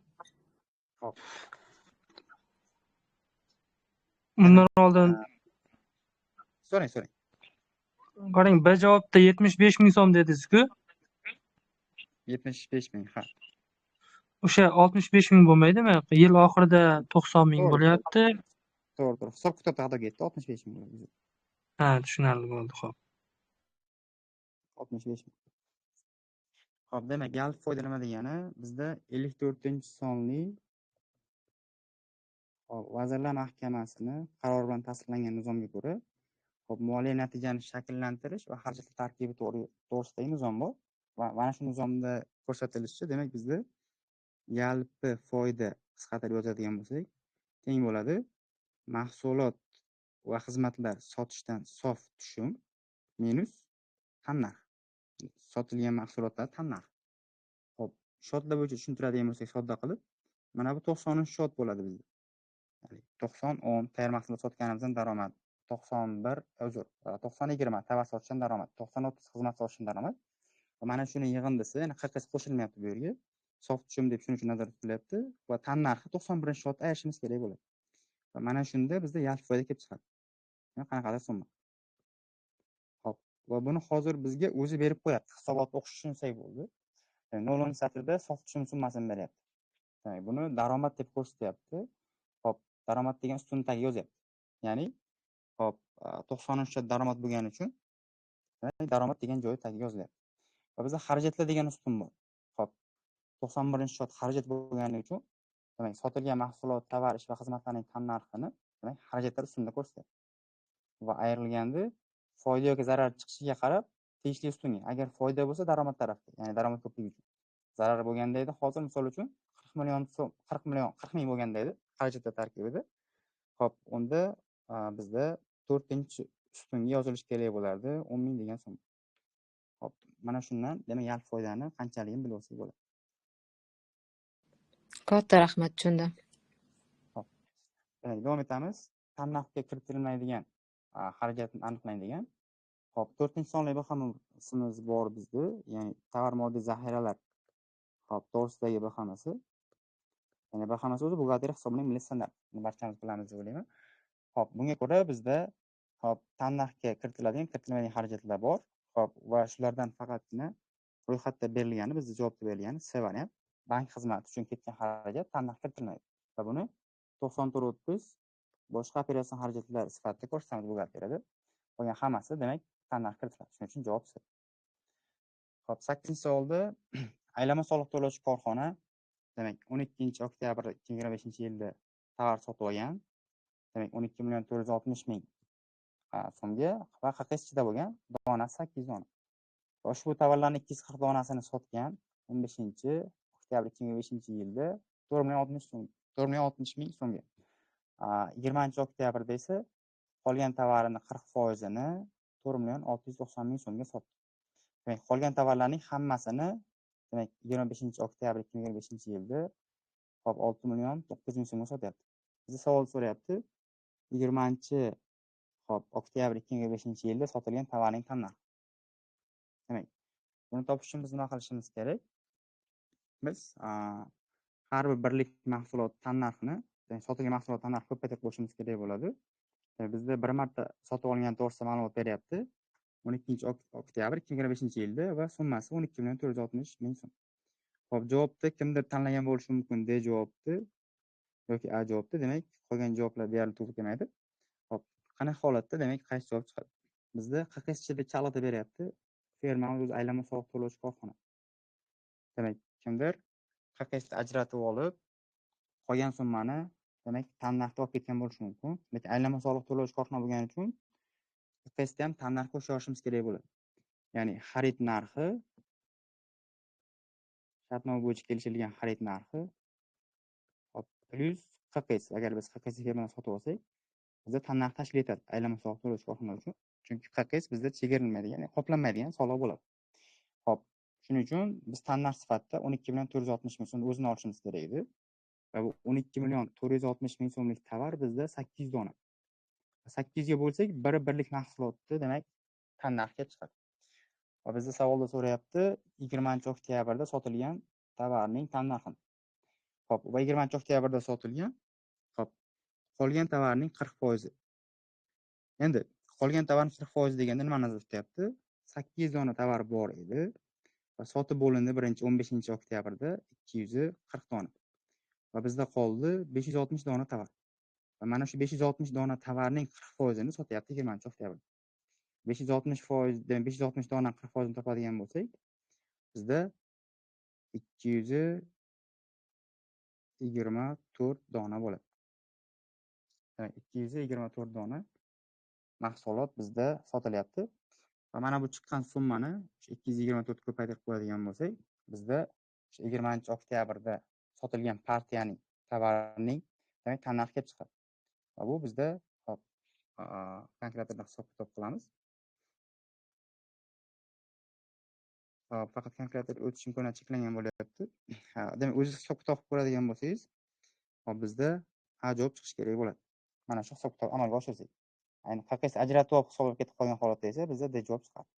Hop. Bundan oldin So'rang. qarang, bir javobda 75 ming so'm dedingiz-ku. 75 ming, ha. O'sha 65 ming bo'lmaydimi? Yil oxirida 90 ming To'g'ri. bo'lyapti. To'g'ri. Hisob-kitob haqida ketdi, 65 ming bo'ldi. Ha, tushunarli bo'ldi, xo'p. 65 ming. Hop, demak, yalpi foyda nima degani? Bizda 54-sonli Vazirlar Mahkamasining qarori bilan tasdiqlangan nizomga ko'ra, hop, moliya natijani shakllantirish va xarajatlar tarkibi to'g'risidagi nizom bor. Va mana shu nizomda ko'rsatilishicha, demak, bizda yalpi foyda qisqartirib yozadigan bo'lsak, teng bo'ladi mahsulot va xizmatlar sotishdan sof tushum minus tannarx. Sotilgan mahsulotlar tannarx. Hop, shodlar bo'yicha tushuntiradigan bo'lsak, sodda qilib, mana bu 90 shot bo'ladi bizda. Ya'ni 90-10 tayyor mahsulot sotganimizdan daromad, 90-20 tava sotishdan daromad, 90-30 xizmat sotishdan daromad. Va mana shuni yig'indisi, ya'ni qirqasi qo'shilmayapti bu yerga. Sof tushum deb shuning uchun nazarda tutilyapti va tannarxi 91-shotda ayirishimiz kerak bo'ladi. Va mana shunda bizda yalpi foyda kelib chiqadi. Ya'ni qanaqadir summa. Hop, va buni hozir bizga o'zi berib qo'yapti. Hisobotni o'qish tushunsak bo'ldi. 0-10 satrda sof tushum summasini beryapti. Demak, buni daromad deb ko'rsatyapti. Hop, daromad degan ustuni tagiga yozyapti. Ya'ni hop, 90 daromad bo'lgani uchun daromad degan joyi tagiga yozilyapti. Va bizda xarajatlar degan ustun bor. Hop, 91-shot xarajat bo'lgani uchun, demak, sotilgan mahsulot, tovar, ish va xizmatlarning tannarxini, demak, xarajatlar ustunda ko'rsatyapti. Va ayrilganda foyda yoki zarar chiqishiga qarab tegishli ustunga. Agar foyda bo'lsa daromad tarafda, ya'ni daromad ko'pligi uchun. Zarar bo'lganda edi, hozir misol uchun 40 million so'm, 40 ming bo'lganda edi xarajatlar tarkibida. Hop, unda bizda 4-ustunga yozilishi kerak bo'lardi, 10 ming degan summa. Hop, mana shundan demak yalpi foydani qanchaligini bilib olsak bo'ladi. Katta rahmat, tushundim. Hop. Davom etamiz. Tannarxga kiritilmaydigan xarajatni aniqlang degan. Hop, 4-sonli bahonamasimiz bor bizda, ya'ni tovar moddiy zaxiralar hop to'g'risidagi bahamasi. Ya'ni bahamasi o'zi buxgalteriya hisobining milliy standart. Buni barchamiz bilamiz deb o'ylayman. Hop, bunga ko'ra bizda hop tannarxga kiritilmaydigan xarajatlar bor. Hop, va shulardan faqatgina ro'yxatda berilgani, bizda javobda berilgani C variant. Bank xizmati uchun ketgan xarajat tannarxga kiritilmaydi. Va buni 94-30 boshqa operatsion xarajatlar sifatida ko'rsatamiz buxgalteriyada. Qolgan hammasi demak tannarxga kiritiladi. Shuning uchun javob C. Hop, 8-savolda aylama soliq to'lovchi korxona demak 12-oktyabr 2025-yilda tovar sotib olgan. Demak 12.460.000 so'mga va haqiqiy bo'lgan donasi 8 dona. Va ushbu tovarlarning 240 donasini sotgan 15-oktyabr 2025-yilda 4,60 ming so'mga. 20 oktyabrda esa qolgan tovarini 40%ni 4,690 ming so'mga sotdi. Demak, qolgan tovarlarning hammasini demak 25 oktyabr 2025-yilda 6,9 million so'mga sotyapti. Bizda savol so'rayapti, 20-oktyabr 2025-yilda sotilgan tovarning tan narxi. Demak, buni topish uchun biz nima qilishimiz kerak? Biz har bir birlik mahsulot tan narxini, ya'ni sotilgan mahsulot tan narxini ko'paytirib qo'yishimiz kerak bo'ladi. Bizda bir marta sotib olgan to'g'risida ma'lumot beryapti. 12-oktyabr 2025-yilda va summasi 12,460 ming so'm. Xo'p, javobni kimdir tanlagan bo'lishi mumkin, D javobni yoki A javobni. Demak, qolgan javoblar deyarli to'g'ri kelmaydi. Xo'p, qanaqa holatda demak qaysi javob chiqadi? Bizda QQS ichida kaliti beryapti. Ferma o'z aylanma soliq to'lovchi korxona. Demak, kimdir QQSni ajratib olib, qolgan summani demak tan narxda olib ketgan bo'lishi mumkin. Lekin aylanma soliq to'lovchi korxona bo'lgani uchun QQSda ham tan narxga qo'shishimiz kerak bo'ladi. Ya'ni xarid narxi, shartnoma bo'yicha kelishilgan xarid narxi plus QQS. Agar biz QQS fermani sotib olsak, bizda tan narx tashkil etadi aylanma soliq to'lovchi korxona uchun. Chunki QQS bizda chegaralanmaydigan, ya'ni qoplanmaydigan soliq bo'ladi. Xo'p, shuning uchun biz tan narx sifatida 12,460 ming so'mni o'zini olishimiz kerak edi. Va bu 12,460 ming so'mlik tovar bizda 800 dona. 800 ga bo'lsak, bir birlik mahsulotni demak tan narxga chiqadi. Va bizda savolda so'rayapti 20-oktyabrda sotilgan tovarning tan narxini. Xo'p, va 20-oktyabrda sotilgan. Xo'p, qolgan tovarning 40%. Endi qolgan tovarning 40% deganda nima nazarda tutyapti? 800 dona tovar bor edi va sotib bo'lindi 15-oktyabrda 240 dona. Va bizda qoldi 560 dona tovar. Va mana shu 560 dona tovarning 40%ni sotyapti 20-oktyabrda. 560 dona 40%ni topadigan bo'lsak, bizda 224 dona bo'ladi. Demak, 224 dona mahsulot bizda sotilyapti. Va mana bu chiqqan summani 224 ko'paytirib qo'yadigan bo'lsak, bizda 20-oktyabrda sotilgan partiyaning tovarining demak tan narxi kelib chiqadi. Va bu bizda hop kalkulyatorda hisob-kitob qilamiz. Faqat kalkulyator o'tish imkoniyati cheklangan bo'lyapti. Demak, o'zingiz hisob-kitob qilib ko'radigan bo'lsangiz, hop bizda A javob chiqishi kerak bo'ladi. Mana shu hisob-kitob amalga oshirsak. Ayni QQS ajratib olib hisoblab ketib qolgan holatda esa bizda D javob chiqadi.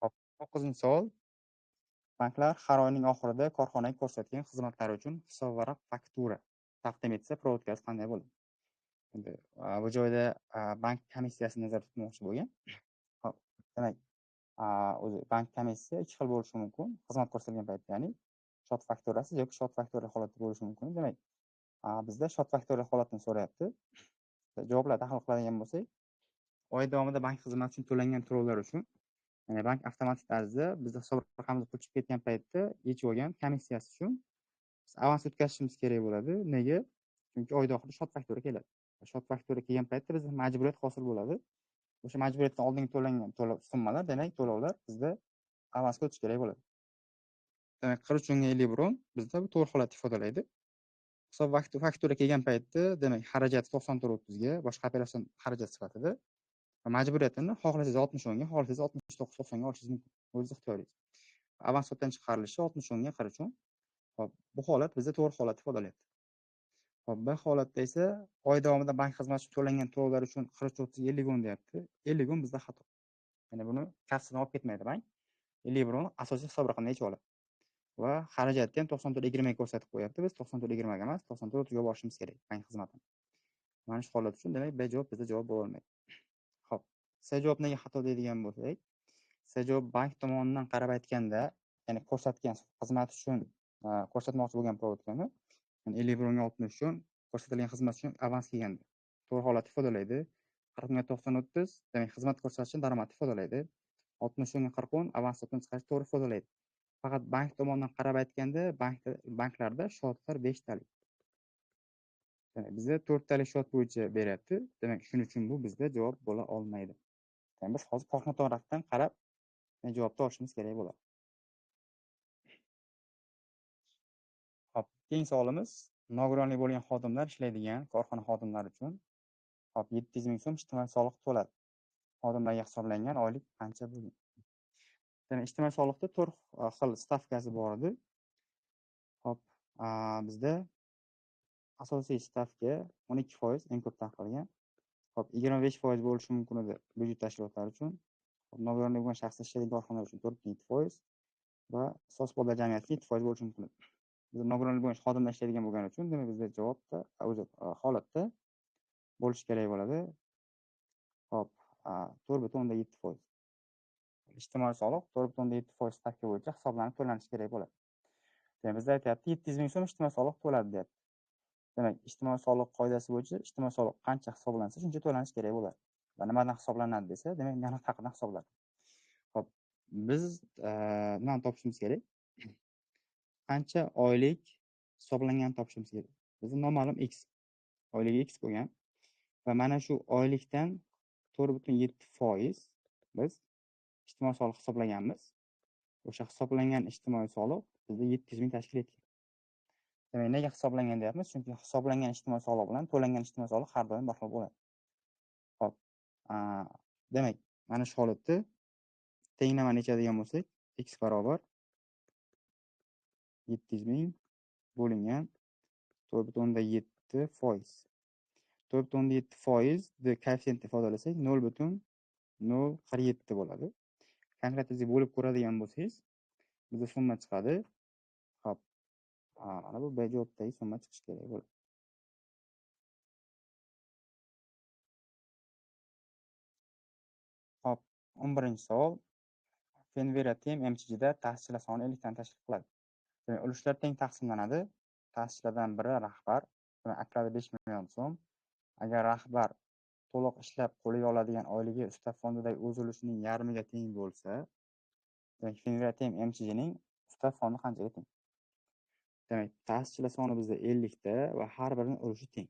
Hop, 9-savol. Banklar har oyning oxirida korxonaga ko'rsatgan xizmatlari uchun hisobvaraq faktura taqdim etsa, provodkasi qanday bo'ladi? Endi bu joyda bank komissiyasini nazarda tutmoqchi bo'lgan. Hop, demak, o'zi bank komissiya ikki xil bo'lishi mumkin. Xizmat ko'rsatilgan paytda, ya'ni shot fakturasi yoki shot faktura holati bo'lishi mumkin. Demak, bizda shot faktura holatini so'rayapti. Javoblar tahlil qiladigan bo'lsak, oy davomida bank xizmati uchun to'langan to'lovlar uchun, ya'ni bank avtomatik tarzda bizda hisob raqamimiz pul chiqib ketgan paytda yechib olgan komissiyasi uchun biz avans o'tkazishimiz kerak bo'ladi. Nega? Chunki oy oxirida shot faktura keladi. Shot faktura kelgan paytda bizda majburiyat hosil bo'ladi. O'sha majburiyatdan oldin to'langan summalar, demak to'lovlar bizda avansga o'tishi kerak bo'ladi. Demak, 43 o'nga 50 burun bizda bu to'g'ri holatni ifodalaydi. Hisob faktura kelgan paytda demak xarajat 94.30 ga boshqa operatsion xarajat sifatida va majburiyatini xohlasangiz 60 o'nga, xohlasangiz 69.90 ga olishingiz mumkin. O'z ixtiyoringiz. Avans sotdan chiqarilishi 60 o'nga 43 o'ng. Hop, bu holat bizda to'g'ri holatni ifodalayapti. Hop, bu holatda esa oy davomida bank xizmati to'langan to'lovlar uchun 43.30 50 o'ng deyapti. 50 o'ng bizda xato. Ya'ni buni kassadan olib ketmaydi bank. 50 o'ng asosiy hisob raqamdan yechib oladi. Va xarajatni ham 94.20 ga ko'rsatib qo'yapti. Biz 94.20 ga emas, 94.30 ga borishimiz kerak bank xizmatidan. Mana shu holat uchun demak B javob bizda javob bo'la olmaydi. Xo'p, C javob nega xato deydigan bo'lsak, C javob bank tomonidan qarab aytganda, ya'ni ko'rsatgan xizmat uchun ko'rsatmoqchi bo'lgan provodkani, ya'ni 50 o'ngga 60 uchun ko'rsatilgan xizmat uchun avans kelganda to'g'ri holatni ifodalaydi. 40 ga 90-30 demak xizmat ko'rsatish uchun daromadni ifodalaydi. 60 o'ngga 40 o'ng avans sotdan chiqarish to'g'ri ifodalaydi. Faqat bank tomonidan qarab aytganda, banklarda shotlar 5 talik. Demak, bizda 4 talik shot bo'yicha beryapti. Demak, shuning uchun bu bizda javob bo'la olmaydi. Biz hozir korxona tomonidan qarab javobni olishimiz kerak bo'ladi. Hop, keyingi savolimiz nogironlik bo'lgan xodimlar ishlaydigan korxona xodimlari uchun 700 ming so'm ijtimoiy soliq to'ladi. Xodimlarga hisoblangan oylik qancha bo'lgan? Demak, ijtimoiy soliqda 4 xil stavkasi bor edi. Hop, bizda asosiy stavka 12% eng ko'p tarqalgan. Hop, 25% bo'lishi mumkin edi byudjet tashkilotlari uchun. Nogironlik bo'lgan shaxslar ishlaydigan korxonalar uchun 4,7% va sozpoda jamiyatga 7% bo'lishi mumkin edi. Biz nogironlik bo'lgan xodimlar ishlaydigan bo'lgani uchun, demak bizda javobda o'zi holatda bo'lishi kerak bo'ladi. Hop, 4,7%. Ijtimoiy soliq 4,7% stavka bo'yicha hisoblanib to'lanishi kerak bo'ladi. Demak, bizda aytyapti 700 ming so'm ijtimoiy soliq to'ladi deyapti. Demak, ijtimoiy soliq qoidasi bo'yicha ijtimoiy soliq qancha hisoblansa, shuncha to'lanishi kerak bo'ladi. Va nimadan hisoblanadi desa, demak, mehnat haqidan hisoblanadi. Hop, biz nimani topishimiz kerak? Qancha oylik hisoblanganini topishimiz kerak. Bizning noma'lum x, oyligi x bo'lgan va mana shu oylikdan 4,7% biz ijtimoiy soliq hisoblaganmiz. O'sha hisoblangan ijtimoiy soliq bizda 700 ming tashkil etgan. Demak, nega hisoblangan deyapmiz? Chunki hisoblangan ijtimoiy soliq bilan to'langan ijtimoiy soliq har doim bir xil bo'ladi. Hop, demak, mana shu holatda tenglama necha degan bo'lsak, x barobar 700 ming bo'lingan 4,7%. 4,7% ni koeffitsiyentni ifodalasak 0,047 bo'ladi. Konkretizga bo'lib ko'radigan bo'lsangiz, bizda summa chiqadi. Hop, mana bu javobdagi summa chiqishi kerak bo'ladi. Hop, 11-savol. Fenvera Tem MChda ta'sischilar soni 50 dan tashkil qiladi. Demak, ulushlar teng taqsimlanadi. Ta'sischilardan biri rahbar, demak, aklada 5 million so'm. Agar rahbar to'liq ishlab qo'liga oladigan oyligi ustav fondidagi o'z ulushining yarmiga teng bo'lsa, demak, Fenvera Tem MChning ustav fondi qanchaga teng? Demak, ta'sischilar soni bizda 50 ta va har birining ulushi teng.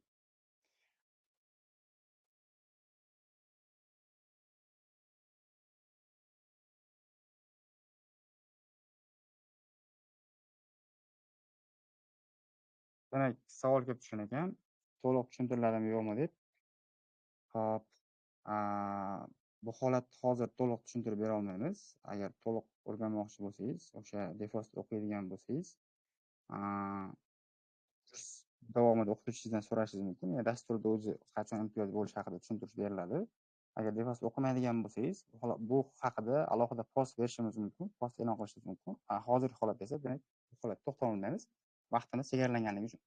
Demak, savol ko'p tushgan ekan. To'liq tushuntiradimi yo'qmi deb. Hop, bu holatni hozir to'liq tushuntirib bera olmaymiz. Agar to'liq o'rganmoqchi bo'lsangiz, o'sha defosda o'qiydigan bo'lsangiz, kurs davomida o'qituvchingizdan so'rashingiz mumkin. Dasturda o'zi qachon imtiyoz bo'lishi haqida tushuntirish beriladi. Agar defosda o'qimaydigan bo'lsangiz, bu haqida alohida post berishimiz mumkin, post e'lon qilishimiz mumkin. Hozirgi holat esa, demak, bu holatda to'xtab olmaymiz. Vaqtimiz chegaralanganligi uchun.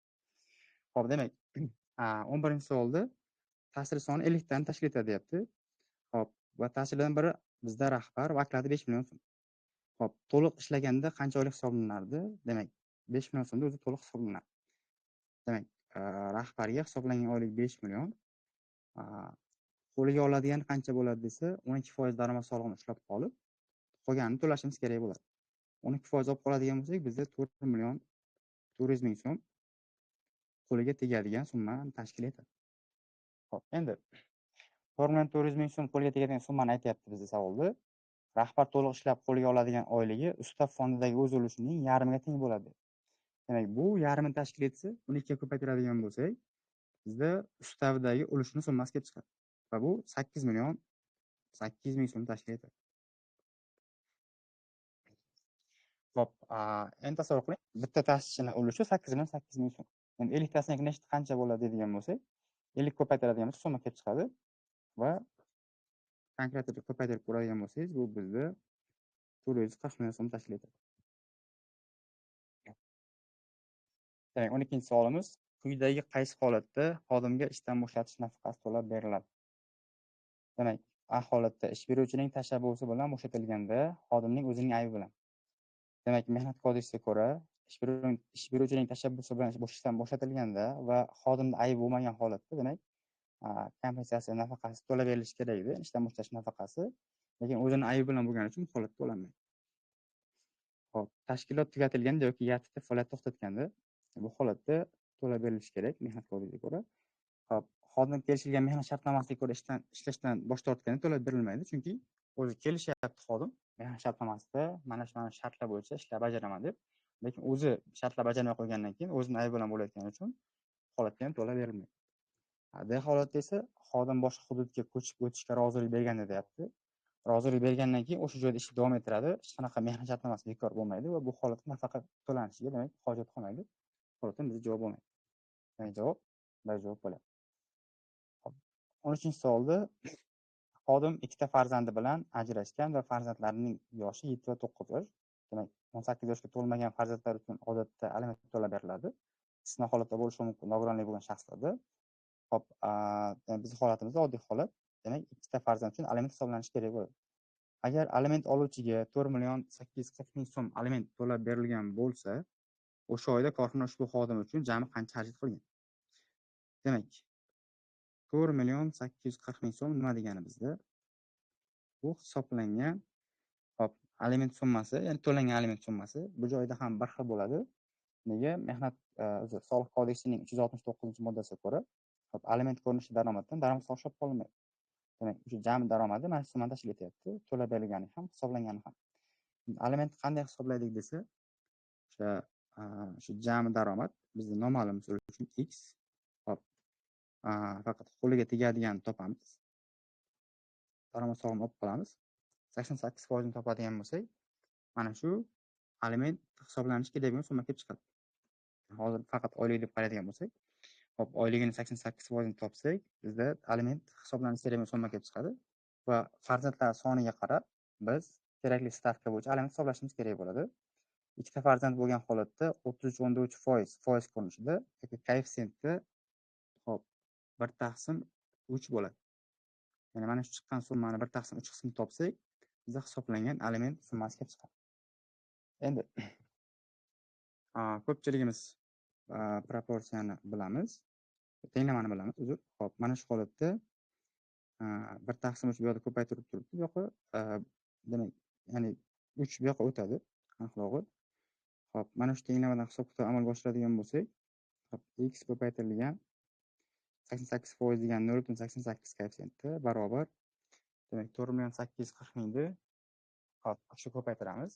Hop, demak, 11-savolda ta'sischilar soni 50 tani tashkil etadi deyapti. Hop, va ta'sischilardan biri bizda rahbar va okladi 5 million so'm. Hop, to'liq ishlaganda qancha oylik hisoblanardi? Demak, 5 million so'mda o'zi to'liq hisoblanadi. Demak, rahbarga hisoblangan oylik 5 million. Qo'liga oladigan qancha bo'ladi desa, 12% daromad solig'ini ushlab qolib, qolganini to'lashimiz kerak bo'ladi. 12% olib qoladigan bo'lsak, bizda 4 million 400 ming so'm qo'liga tegadigan summani tashkil etadi. Hop, endi 4 million 400 ming so'm qo'liga tegadigan summani aytyapti bizda savolda. Rahbar to'liq ishlab qo'liga oladigan oyligi ustav fondidagi o'z ulushining yarmiga teng bo'ladi. Demak, bu yarmini tashkil etsa, 12 ga ko'paytiradigan bo'lsak, bizda ustavdagi ulushning summasi kelib chiqadi. Va bu 8 million 800 ming so'm tashkil etadi. Hop, endi tasavvur qiling, bitta ta'sischining ulushi 8 million 800 ming so'm. Endi 50 tasining nechta qancha bo'ladi degan bo'lsak, 50 ko'paytiradigan bo'lsak, summa kelib chiqadi va konkretga ko'paytirib ko'radigan bo'lsangiz, bu bizda 440 million so'm tashkil etadi. Demak, 12-savolimiz quyidagi qaysi holatda xodimga ishdan bo'shatish nafaqasi to'lab beriladi? Demak, A holatda ish beruvchining tashabbusi bilan bo'shatilganda, xodimning o'zining aybi bilan. Demak, mehnat kodeksiga ko'ra, ish beruvchining tashabbusi bilan bo'shatilganda va xodimda aybi bo'lmagan holatda, demak, kompensatsiya nafaqasi to'lab berilishi kerak edi, ishdan bo'shatish nafaqasi. Lekin o'zining aybi bilan bo'lgani uchun bu holatda to'lanmaydi. Hop, tashkilot tugatilganda yoki YATda faoliyat to'xtatganda bu holatda to'lab berilishi kerak mehnat kodeksiga ko'ra. Hop, xodim kelishilgan mehnat shartnomasiga ko'ra ishlashdan bosh tortganda to'lab berilmaydi, chunki o'zi kelishyapti xodim, mehnat shartnomasida mana shu shartlar bo'yicha ishlar bajaraman deb, lekin o'zi shartlar bajarmay qo'ygandan keyin o'zini aybi bilan bo'layotgani uchun holatga ham to'lab berilmaydi. D holatda esa xodim boshqa hududga ko'chib o'tishga rozilik bergan deyapti. Rozilik bergandan keyin o'sha joyda ishni davom ettiradi. Hech qanaqa mehnat shartnomasi bekor bo'lmaydi va bu holatda nafaqa to'lanishiga demak hojat qolmaydi. Holatdan bizda javob bo'lmaydi. Ya'ni javob bajavob bo'ladi. 13-savolda xodim ikkita farzandi bilan ajrashgan va farzandlarining yoshi 7 va 9 yosh. Demak, 18 yoshga to'lmagan farzandlar uchun odatda aliment to'lab beriladi. Istisno holatda bo'lishi mumkin nogironlik bo'lgan shaxslarda. Hop, bizning holatimizda oddiy holat. Demak, ikkita farzand uchun aliment hisoblanishi kerak bo'ladi. Agar aliment oluvchiga 4.840.000 so'm aliment to'lab berilgan bo'lsa, o'sha oyda korxona ushbu xodim uchun jami qancha xarajat qilgan? Demak, 4.840.000 so'm nima degani bizda? Bu hisoblangan hop, aliment summasi, ya'ni to'langan aliment summasi bu joyda ham bir xil bo'ladi. Nega? Mehnat soliq kodeksining 369-moddasiga ko'ra, hop, aliment ko'rinishi daromaddan daromad hisob qilinmaydi. Demak, o'sha jami daromadi mana shu summani tashkil etyapti. To'lab berilgani ham, hisoblangani ham. Aliment qanday hisoblaydik desa, o'sha jami daromad bizda noma'lum misol uchun x, hop, faqat qo'liga tegadigan topamiz. Daromad hisobini olib qolamiz. 88% ni topadigan bo'lsak, mana shu aliment hisoblanishi kerak bo'lgan summa kelib chiqadi. Hozir faqat oylik deb qaraydigan bo'lsak, hop, oyligini 88% ni topsak, bizda aliment hisoblanishi kerak bo'lgan summa kelib chiqadi va farzandlar soniga qarab biz kerakli stavka bo'yicha aliment hisoblashimiz kerak bo'ladi. Ikkita farzand bo'lgan holatda 33.3% foiz ko'rinishida yoki koeffitsiyentda hop 1/3 bo'ladi. Ya'ni mana shu chiqqan summani 1/3 qismini topsak, bizda hisoblangan aliment summasi kelib chiqadi. Endi ko'pchiligimiz proporsiyani bilamiz. Tenglamani bilamiz, uzr. Hop, mana shu holatda 1/3 bu yoqda ko'paytirib turibdi. Bu yoqqa demak, ya'ni 3 bu yoqqa o'tadi. Aniqrog'i. Hop, mana shu tenglamadan hisob-kitob amalga oshiradigan bo'lsak, hop, x ko'paytirilgan 88% degan 0.88 koeffitsiyentda barobar. Demak, 4.840.000 ni hop, shu ko'paytiramiz.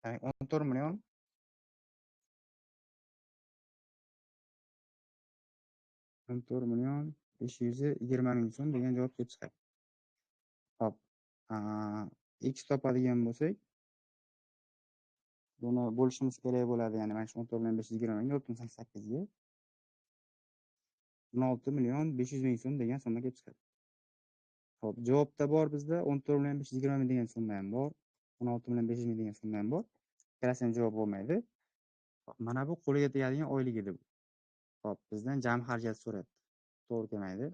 Demak, 14 million 520.000 so'm degan javob kelib chiqadi. Hop, x topadigan bo'lsak, buni bo'lishimiz kerak bo'ladi. Ya'ni mana shu 14.520 ga 4.88 ga 16.500.000 so'm degan summa kelib chiqadi. Hop, javobda bor bizda 14.520 degan summa ham bor, 16.500.000 degan summa ham bor. Ikkalasining javob bo'lmaydi. Mana bu qo'liga tegadigan oylik edi bu. Hop, bizdan jami xarajat so'rayapti. To'g'ri kelmaydi.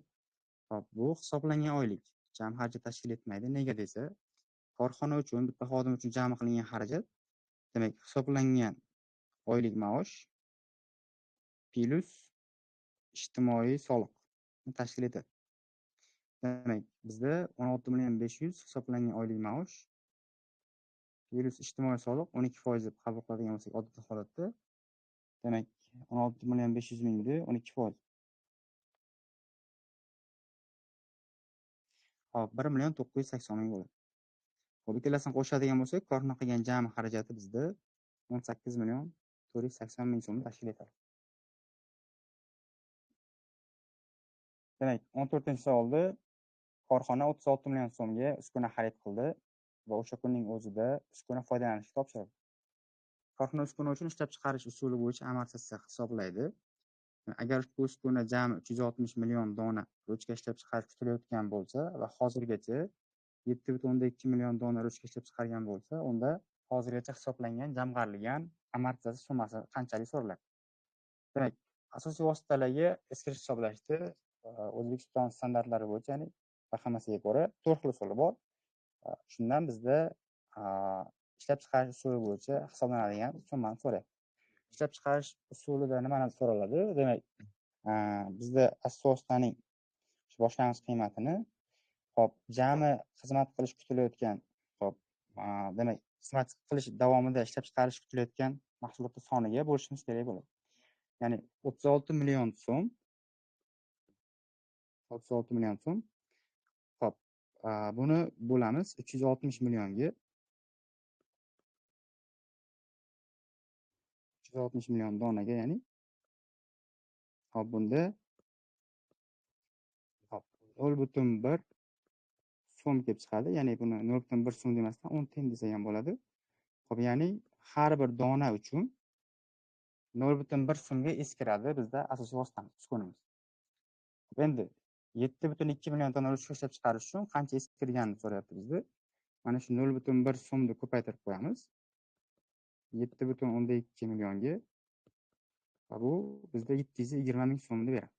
Hop, bu hisoblangan oylik. Jami xarajat tashkil etmaydi. Nega desa, korxona uchun bitta xodim uchun jami qilingan xarajat, demak, hisoblangan oylik maosh plus ijtimoiy soliq tashkil etadi. Demak, bizda 16.500.000 hisoblangan oylik maosh plus ijtimoiy soliq 12% deb qabul qiladigan bo'lsak, odatiy holatda, demak, 16.500.000 ni 12%. Hop, 1.980.000 bo'ladi. Hop, ikkalasini qo'shadigan bo'lsak, korxona qilgan jami xarajati bizda 18.480.000 so'mni tashkil etadi. Demak, 14-savolda korxona 36 million so'mga uskuna xarid qildi va o'sha kunning o'zida uskuna foydalanishga topshirdi. Korxona uskuna uchun ishlab chiqarish usuli bo'yicha amortizatsiya hisoblaydi. Agar ushbu uskuna jami 360 million dona ruchka ishlab chiqarish kutilayotgan bo'lsa va hozirgacha 7.2 million dona ruchka ishlab chiqargan bo'lsa, unda hozirgacha hisoblangan jamg'arilgan amortizatsiya summasi qanchalik so'raladi? Demak, asosiy vositalarga eskirish hisoblashda O'zbekiston standartlari bo'yicha, ya'ni BXMSga ko'ra 4 xil usuli bor. Shundan bizda ishlab chiqarish usuli bo'yicha hisoblanadigan summani so'rayapti. Ishlab chiqarish usulida nimalar so'raladi? Demak, bizda asosiy vositaning shu boshlang'ich qiymatini hop jami xizmat qilish kutilayotgan hop demak xizmat qilish davomida ishlab chiqarish kutilayotgan mahsulotlar soniga bo'lishimiz kerak bo'ladi. Ya'ni 36 million so'm 36 million so'm. Hop, buni bo'lamiz 360 millionga. 360 million donaga, ya'ni hop bunda hop 0.1 so'm kelib chiqadi. Ya'ni buni 0.1 so'm demasdan 10 tiyin desak ham bo'ladi. Hop, ya'ni har bir dona uchun 0.1 so'mga eskiradi bizda asosiy vositamiz, uskunamiz. Endi 7.2 million dona urush ishlab chiqarish uchun qancha eskirganini so'rayapti bizda. Mana shu 0.1 so'mni ko'paytirib qo'yamiz. 7.2 millionga. Va bu bizda 720 ming so'mni beradi.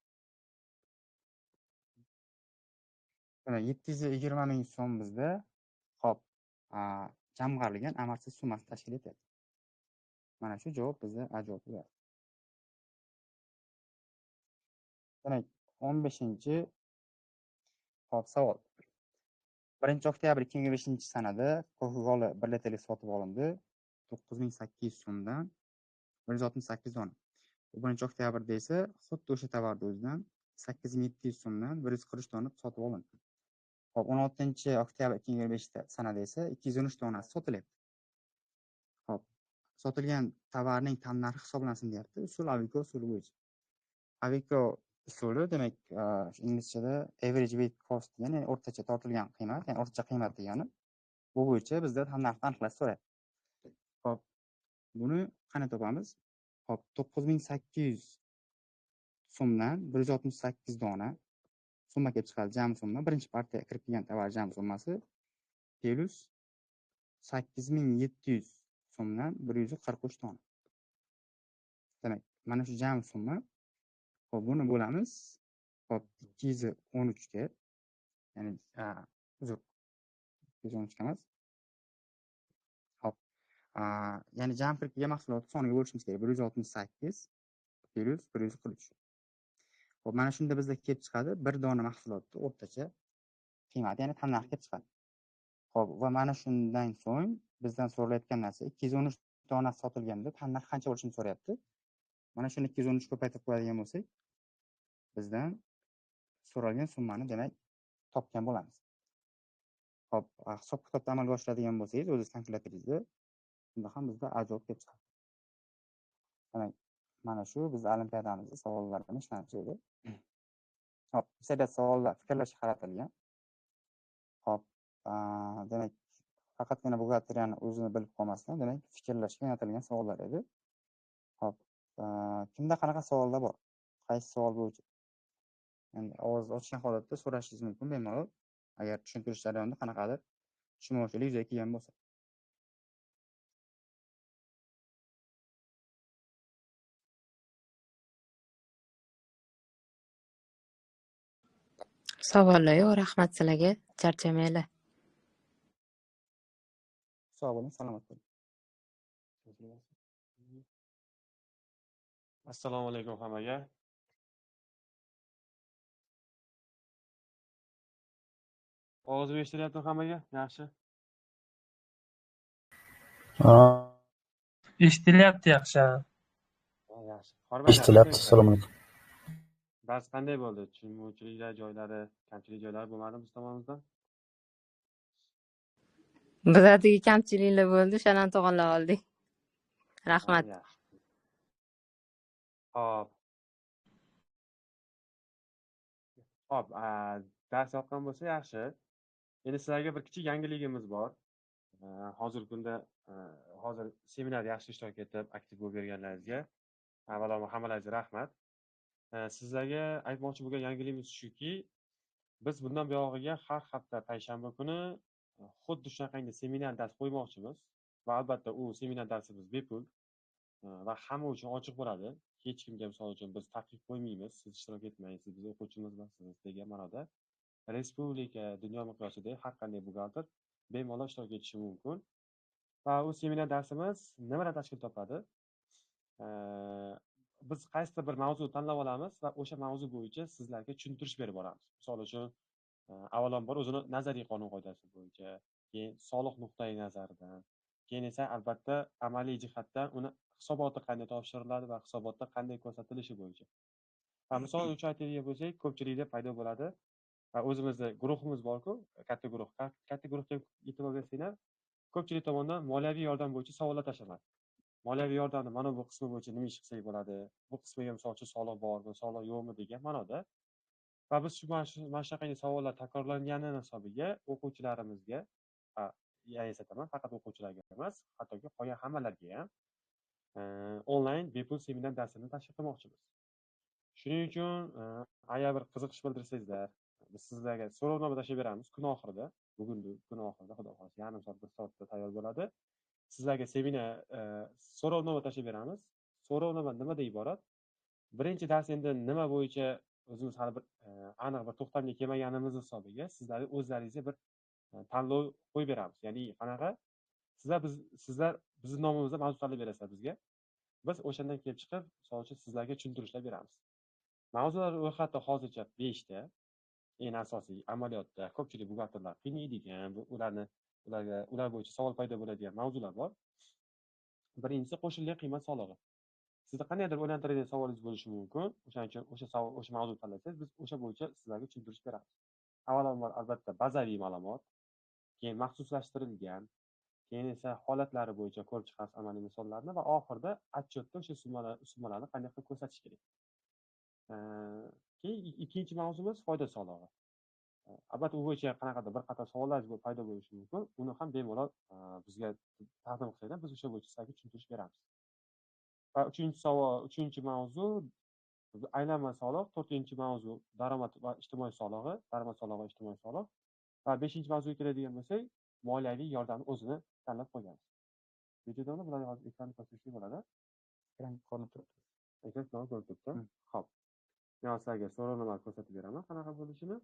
Mana 720 ming so'm bizda hop, jamg'arilgan amalsiz summasi tashkil etadi. Mana shu javob bizda A javobi bo'ladi. Demak, 15-chi hop savol. 1-oktyabr 2025-sanada Coca-Cola 1 litrlik sotib olindi 9800 so'mdan 168 dona. 1-oktyabrda esa xuddi o'sha tovarni o'zidan 8700 so'mdan 140 dona sotib olindi. Hop, 16-oktyabr 2025-sanada esa 213 donasi sotilyapti. Hop, sotilgan tovarning tannarxi hisoblansin deyapti. Usul Aviko usuli bo'yicha. Aviko usuli demak, inglizchada average weight cost degani, ya'ni o'rtacha tortilgan qiymat, ya'ni o'rtacha qiymat degani. Bu bo'yicha bizda tannarxni aniqlash so'rayapti. Hop, buni qanday topamiz? Hop, 9800 so'mdan 168 dona summa kelib chiqadi, jami summa. Birinchi partiyaga kirib kelgan tovar jami summasi plus 8700 so'mdan 143 dona. Demak, mana shu jami summa. Hop, buni bo'lamiz. Hop, 213 ga. Ya'ni, uzr. 213 emas. Hop, ya'ni jami kirib kelgan mahsulot soniga bo'lishimiz kerak. 168 plus 143. Hop, mana shunda bizda kelib chiqadi bir dona mahsulotni o'rtacha qiymati, ya'ni tannarxi kelib chiqadi. Hop, va mana shundan so'ng bizdan so'ralayotgan narsa 213 dona sotilganda tannarxi qancha bo'lishini so'rayapti. Mana shuni 213 ko'paytirib qo'yadigan bo'lsak, bizdan so'ralgan summani demak topgan bo'lamiz. Hop, hisob-kitobni amalga oshiradigan bo'lsangiz, o'zingiz kalkulyatoringizda, bunda ham bizda A javob kelib chiqadi. Demak, mana shu bizning olimpiadamizning savollaridan ishlanchi edi. Hop, aksariyat savollar fikrlashga qaratilgan. Hop, demak, faqatgina buxgalteriyani o'zini bilib qolmasdan, demak, fikrlashga yo'naltirilgan savollar edi. Hop, kimda qanaqa savollar bor? Qaysi savol bo'yicha? Endi ovoz ochgan holatda so'rashingiz mumkin bemalol, agar tushuntirish jarayonida qanaqadir tushunmovchilik yuzaga kelgan bo'lsa. Savollar yo'q, rahmat sizlarga. Charchamanglar. Sog' bo'ling, salomat bo'ling. Assalomu alaykum hammaga. Ovozim eshitilyaptimi hammaga? Yaxshi. Eshitilyapti yaxshi. Yaxshi. Eshitilyapti. Assalomu alaykum. Dars qanday bo'ldi? Tushunmovchiliklar joylari, kamchilik joylari bo'lmadimi biz tomonimizdan? Bizdagi kamchiliklar bo'ldi, o'shalarni to'g'irlab oldik. Rahmat. Yaxshi. Hop. Hop, dars yoqqan bo'lsa yaxshi. Endi sizlarga bir kichik yangiligimiz bor. Hozirgi kunda hozir seminarda yaxshi ishtirok etib, aktiv bo'lib berganlaringizga avvalambor hammalaringizga rahmat. Sizlarga aytmoqchi bo'lgan yangiligimiz shuki, biz bundan buyog'iga har hafta payshanba kuni xuddi shunaqangi seminar dars qo'ymoqchimiz va albatta u seminar darsimiz bepul va hamma uchun ochiq bo'ladi. Hech kimga misol uchun biz taqiq qo'ymaymiz, siz ishtirok etmang, siz biz o'quvchimizsiz degan ma'noda. Respublika, dunyo miqyosida har qanday buxgalter bemalol ishtirok etishi mumkin. Va u seminar darsimiz nimadan tashkil topadi? biz qaysidir bir mavzu tanlab olamiz va o'sha mavzu bo'yicha sizlarga tushuntirish berib boramiz. Misol uchun, avvalambor o'zini nazariy qonun qoidasi bo'yicha, keyin soliq nuqtai nazaridan, keyin esa albatta amaliy jihatdan uni hisoboti qanday topshiriladi va hisobotda qanday ko'rsatilishi bo'yicha. Misol uchun aytadigan bo'lsak, ko'pchilikda paydo bo'ladi va o'zimizda guruhimiz bor-ku, katta guruh. Katta guruhga e'tibor bersanglar, ko'pchilik tomonidan moliyaviy yordam bo'yicha savollar tashlanadi. Moliyaviy yordamni mana bu qismi bo'yicha nima ish qilsak bo'ladi, bu qismiga misol uchun soliq bormi, soliq yo'qmi degan ma'noda. Va biz mana shunaqangi savollar takrorlangani hisobiga o'quvchilarimizga, yana esataman, faqat o'quvchilarga emas, hattoki qolgan hammalarga ham onlayn bepul seminar darsini tashkil qilmoqchimiz. Shuning uchun agar bir qiziqish bildirsangizlar, biz sizlarga so'rovnoma tashlab beramiz kun oxirida. Bugun kun oxirida, xudo xohlasa, yarim soat, bir soatda tayyor bo'ladi. Sizlarga seminar so'rovnoma tashlab beramiz. So'rovnoma nimadan iborat? Birinchi dars endi nima bo'yicha o'zimiz hali bir aniq bir to'xtamga kelmaganimiz hisobiga sizlarga o'zlaringizga bir tanlov qo'yib beramiz. Ya'ni qanaqa? Sizlar bizning nomimizda mavzu tanlab berasizlar bizga. Biz o'shandan kelib chiqib, misol uchun sizlarga tushuntirishlar beramiz. Mavzular ro'yxati hozircha 5 ta. Eng asosiy amaliyotda ko'pchilik buxgalterlar qiynaydigan, ular bo'yicha savol paydo bo'ladigan mavzular bor. Birinchisi qo'shilgan qiymat solig'i. Sizda qandaydir o'ylantiradigan savolingiz bo'lishi mumkin. O'shaning uchun o'sha mavzuni tanlasangiz, biz o'sha bo'yicha sizlarga tushuntirish beramiz. Avvalambor albatta bazaviy ma'lumot, keyin maxsuslashtirilgan, keyin esa holatlari bo'yicha ko'rib chiqamiz amaliy misollarni va oxirida отчетda o'sha summalarni qanday qilib ko'rsatish kerak. Keyin ikkinchi mavzumiz foyda solig'i. Albatta u bo'yicha qanaqadir bir qator savollar paydo bo'lishi mumkin. Uni ham bemalol bizga taqdim qilsanglar, biz o'sha bo'yicha sizlarga tushuntirish beramiz. Va uchinchi mavzu aylanma soliq, to'rtinchi mavzu daromad va ijtimoiy solig'i, daromad solig'i va ijtimoiy soliq. Va beshinchi mavzuga keladigan bo'lsak, moliyaviy yordamni o'zini tanlab qo'yganmiz. Videoda bularni hozir ekranni ko'rsatishlik bo'ladi. Ekran ko'rinib turibdi. Ekran ko'rinib turibdi. Xo'p. Men sizlarga so'rovnoma ko'rsatib beraman, qanaqa bo'lishini.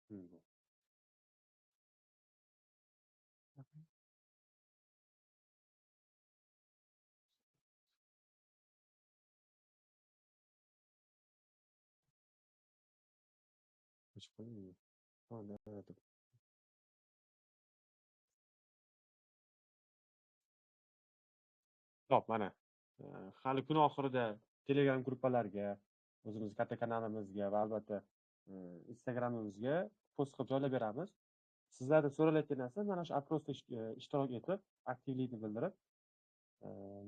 Bo'ldi. Xo'p, mana hali kun oxirida Telegram gruppalarga, o'zimiz katta kanalimizga va albatta Instagramimizga post qilib joylab beramiz. Sizlardan so'ralayotgan narsa mana shu oprosda ishtirok etib, aktivlikni bildirib,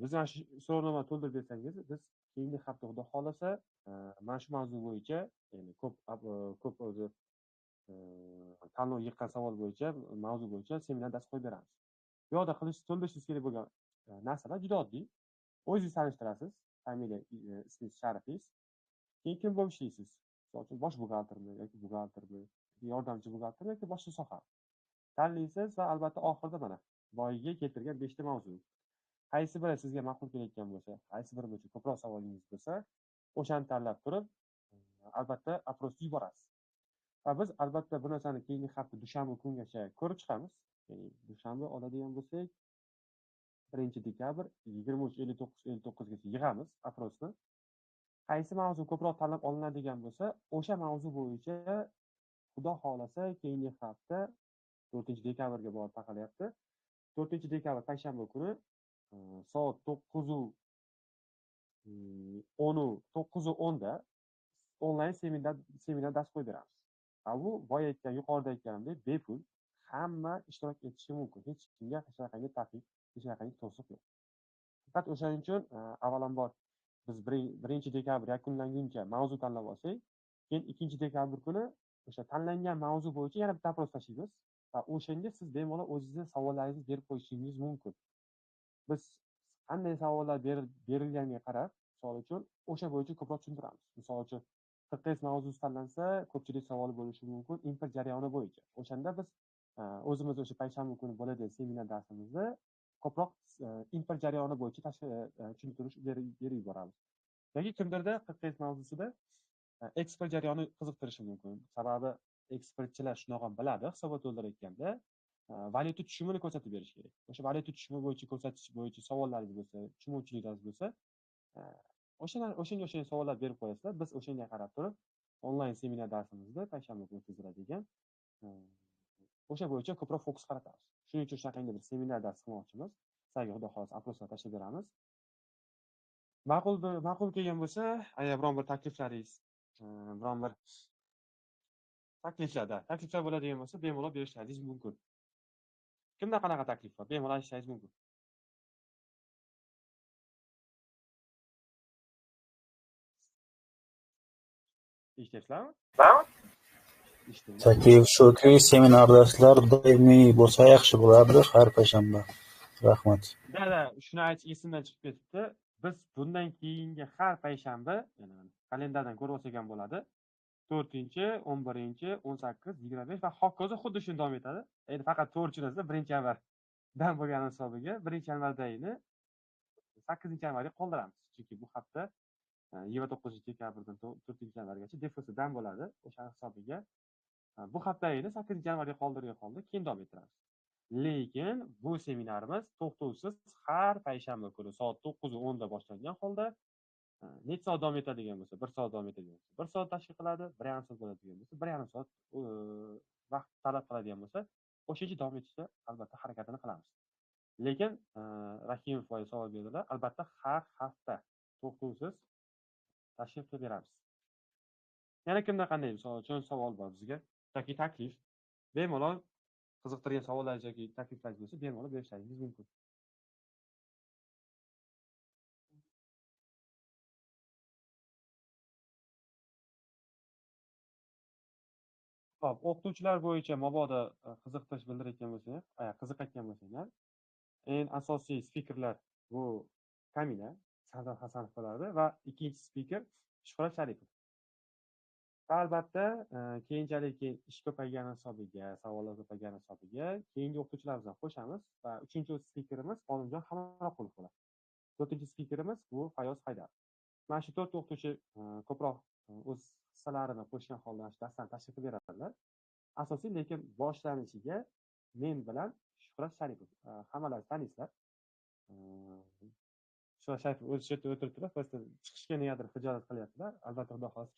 biz mana shu so'rovnomani to'ldirib bersangiz, biz keyingi hafta xudo xolasa mana shu mavzu bo'yicha, ya'ni ko'p o'zi tanlov yiqqan savol bo'yicha, mavzu bo'yicha seminar dars qo'yib beramiz. Bu yoqda to'ldirishingiz kerak bo'lgan narsalar juda oddiy. O'zingizni tanishtirasiz, familiya, ismingiz, sharifingiz. Keyin kim bo'lib ishlaysiz? Misol uchun bosh buxgaltermi yoki buxgaltermi, yordamchi buxgaltermi yoki boshqa soha. Tanlaysiz va albatta oxirida mana boyiga keltirgan 5 ta mavzu. Qaysi biri sizga ma'qul kelayotgan bo'lsa, qaysi biri bo'yicha ko'proq savolingiz bo'lsa, o'shani tanlab turib, albatta oprosga yuborasiz. Va biz albatta bu narsani keyingi hafta dushanba kungacha ko'rib chiqamiz. Ya'ni dushanba oladigan bo'lsak, 1-dekabr 23:59 gacha yig'amiz oprosni. Qaysi mavzu ko'proq tanlab olinadigan bo'lsa, o'sha mavzu bo'yicha xudo xolasa keyingi hafta 4-dekabrga borib taqalyapti. 4-dekabr payshanba kuni soat 9:10 da onlayn seminar dars qo'yib beramiz. Bu yuqorida aytganimdek bepul, hamma ishtirok etishi mumkin. Hech kimga hech qanday taqiq, hech qanday to'siq yo'q. Faqat o'shaning uchun avvalambor biz 1-dekabr yakunlanguncha mavzu tanlab olsak, keyin 2-dekabr kuni o'sha tanlangan mavzu bo'yicha yana bitta opros tashlaymiz va o'shanga siz bemalol o'zingizning savollaringizni berib qo'yishingiz mumkin. Biz qanday savollar berilganiga qarab, misol uchun o'sha bo'yicha ko'proq tushuntiramiz. Misol uchun TQS mavzusi tanlansa, ko'pchilik savol bo'lishi mumkin import jarayoni bo'yicha. O'shanda biz o'zimiz o'sha payshanba kuni bo'ladigan seminar darsimizda ko'proq import jarayoni bo'yicha tushuntirish berib yuboramiz. yoki kimdirda TQS mavzusida eksport jarayoni qiziqtirishi mumkin. Sababi eksportchilar shunaqa biladi, hisobot to'ldirayotganda valyuta tushumini ko'rsatib berish kerak. O'sha valyuta tushumi bo'yicha ko'rsatish bo'yicha savollaringiz bo'lsa, tushunmovchiliklar bo'lsa, o'shanga savollar berib qo'yasizlar. Biz o'shanga qarab turib onlayn seminar darsimizda payshanba kuni o'tkaziladigan o'sha bo'yicha ko'proq fokus qaratamiz. Shuning uchun shunaqangi bir seminar dars qilmoqchimiz. Sizlarga xudo xohlasa aproslar tashlab beramiz. Ma'qul kelgan bo'lsa, agar biron bir takliflaringiz, biron bir takliflar bo'ladigan bo'lsa, bemalol berishlaringiz mumkin. Kimda qanaqa taklif bor? Bemalol aytishingiz mumkin. Eshityapsizlarmi? Taklif shuki, seminar darslar doimiy bo'lsa yaxshi bo'lardi har payshanba. Rahmat. Da, shuni aytish esimdan chiqib ketibdi. Biz bundan keyingi har payshanba, kalendardan ko'rib olsak ham bo'ladi. 4, 11, 18, 25 va hokazo xuddi shuni davom etadi. Endi faqat to'g'ri tushunasizlar, 1-yanvardan bo'lgani hisobiga 1-yanvardagini 8-yanvarga qoldiramiz. Chunki bu hafta 29-dekabrdan 4-yanvargacha defisi dam bo'ladi. O'sha hisobiga bu haftagini 8-yanvarga qoldirgan holda keyin davom ettiramiz. Lekin bu seminarimiz to'xtovsiz har payshanba kuni soat 9:10 da boshlangan holda necha soat davom etadigan bo'lsa, 1 soat davom etadigan bo'lsa, 1 soat tashkil qiladi, 1,5 soat bo'ladigan bo'lsa, 1,5 soat vaqt talab qiladigan bo'lsa, o'shancha davom etishga albatta harakatini qilamiz. Lekin Rahimov boya savol berdilar, albatta har hafta to'xtovsiz tashkil qilib beramiz. Yana kimda qanday misol uchun savol bor bizga yoki taklif, bemalol qiziqtirgan savollaringiz yoki takliflaringiz bo'lsa, bemalol berishlaringiz mumkin. Xo'p, o'qituvchilar bo'yicha mabodo qiziqish bildirayotgan bo'lsangiz, qiziqayotgan bo'lsangiz, eng asosiy spikerlar bu Kamila Sardor Hasanov bo'ladi va ikkinchi spiker Shuhrat Sharipov. Va albatta, keyinchalik ish ko'paygani hisobiga, savollar ko'paygani hisobiga keyingi o'qituvchilarimizni qo'shamiz va uchinchi spikerimiz Olimjon Hamroqulov bo'ladi. To'rtinchi spikerimiz bu Fayoz Haydar. Mana shu 4 o'qituvchi ko'proq o'z hissalarini qo'shgan holda shu darslarni tashkil qilib beradilar. Asosiy lekin boshlanishiga men bilan Shuhrat Sharipov hammalar taningizlar. Shuhrat Sharipov o'z yerda o'tiribdilar, просто chiqishga negadir hijolat qilyaptilar. Albatta xudo xohlasa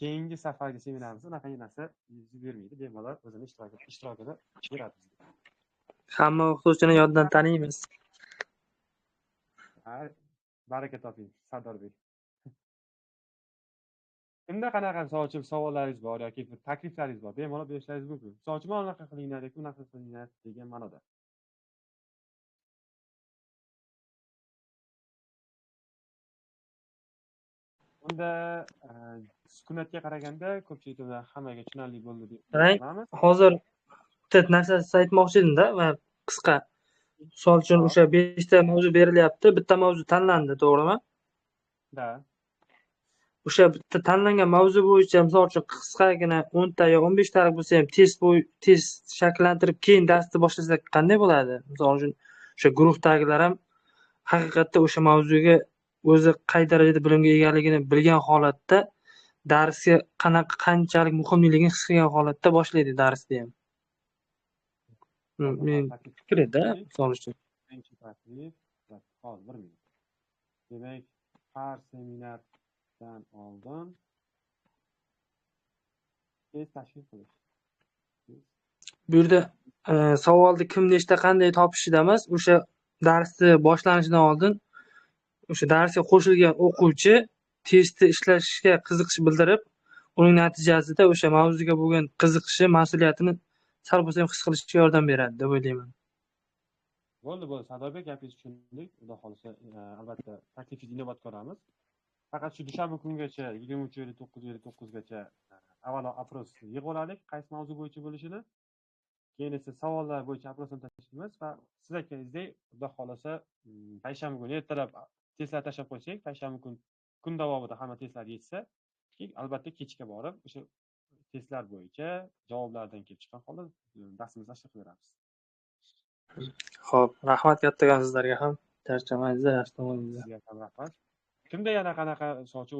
keyingi safargi seminarimizda unaqangi narsa yuz bermaydi. Bemalol o'zini ishtirokini beradi. Hamma o'qituvchini yoddan taniymiz. Baraka toping, Sardorbek. Kimda qanaqa savollaringiz bor yoki takliflaringiz bor, bemalol berishlaringiz mumkin. Misol uchun mana unaqa qilinglar yoki unaqa qilinglar degan ma'noda. Unda sukunatga qaraganda ko'pchilikda hammaga tushunarli bo'ldi deb o'ylaymiz. Hozir bitta narsa aytmoqchi edimda, qisqa. Misol uchun o'sha 5 ta mavzu berilyapti, bitta mavzu tanlandi, to'g'rimi? Da. O'sha bitta tanlangan mavzu bo'yicha misol uchun qisqagina 10 ta yo 15 talik bo'lsa ham test shakllantirib keyin darsni boshlasak qanday bo'ladi? Misol uchun o'sha guruhdagilar ham haqiqatda o'sha mavzuga o'zi qay darajada bilimga egaligini bilgan holatda darsga qanchalik muhimligini his qilgan holatda boshlaydi darsni ham. Men fikr edi, misol uchun. Birinchi taklif, hozir 1 minut. Demak, har seminardan oldin test tashkil qilish. Bu yerda savolni kim nechta qanday topishida emas, o'sha darsni boshlanishidan oldin o'sha darsga qo'shilgan o'quvchi testni ishlashga qiziqish bildirib, uning natijasida o'sha mavzuga bo'lgan qiziqishi, mas'uliyatini sal bo'lsa ham his qilishga yordam beradi deb o'ylayman. Bo'ldi, Sardorbek, gapingizni tushundik. Xudo xolisa, albatta taklifingizni inobatga olamiz. Faqat shu dushanba kungacha 23:59 gacha avvalo apros yig'ib olaylik, qaysi mavzu bo'yicha bo'lishini. keyin esa savollar bo'yicha oprosni tashlaymiz va siz aytganingizdek, xudo xohlasa, payshanba kuni ertalab testlar tashlab qo'ysak, payshanba kun davomida hamma testlar yetsa, keyin albatta kechga borib o'sha testlar bo'yicha javoblardan kelib chiqqan holda darsimizni tashkil qilaveramiz. Xo'p, rahmat kattakon sizlarga ham. Charchamaysiz, yaxshi tomoningizdan. Sizga ham rahmat. Kimda yana qanaqa misol uchun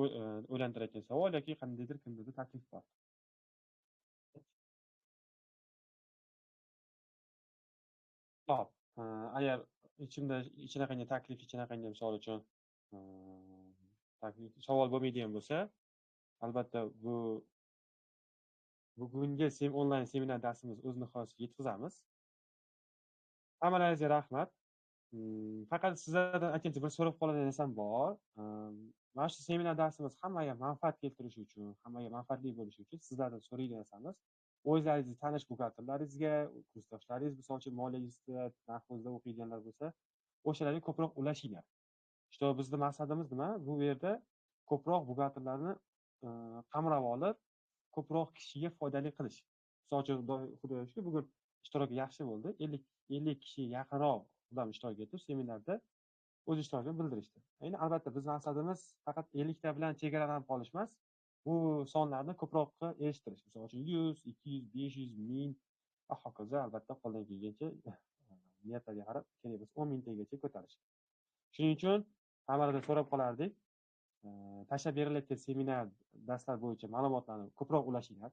o'ylantirayotgan savol yoki qandaydir kimdadir taklif bor? Hop, agar ichinaqangi taklif, ichinaqangi misol uchun taklif, savol bo'lmaydigan bo'lsa, albatta bugungi onlayn seminar darsimiz o'z nihoyasiga yetkazamiz. Hammalaringizga rahmat. Faqat sizlardan aytgancha bir so'rab qoladigan narsam bor. Mana shu seminar darsimiz hammaga manfaat keltirishi uchun, hammaga manfaatli bo'lishi uchun sizlardan so'raydigan narsamiz, o'zlaringizni tanish buxgalterlaringizga, kursdoshlaringiz, misol uchun moliya institutida, narxozda o'qiydiganlar bo'lsa, o'shalarga ko'proq ulashinglar. Что bizni maqsadimiz nima? Bu yerda ko'proq buxgalterlarni qamrab olib, ko'proq kishiga foydali qilish. Misol uchun xudoga shukr, bugun ishtirok yaxshi bo'ldi. 50 kishi yaqinroq odam ishtirok etib seminarda o'z ishtirokini bildirishdi. Endi albatta bizning maqsadimiz faqat 50 ta bilan chegaralanib qolish emas, bu sonlarni ko'proqqa erishtirish. Misol uchun 100, 200, 500, 1000 va hokazo, albatta qo'ldan kelgancha niyatlarga qarab kerak bo'lsa 10 mingtagacha ko'tarish. Shuning uchun hammalardan so'rab qolardik, tashlab berilayotgan seminar darslar bo'yicha ma'lumotlarni ko'proq ulashinglar.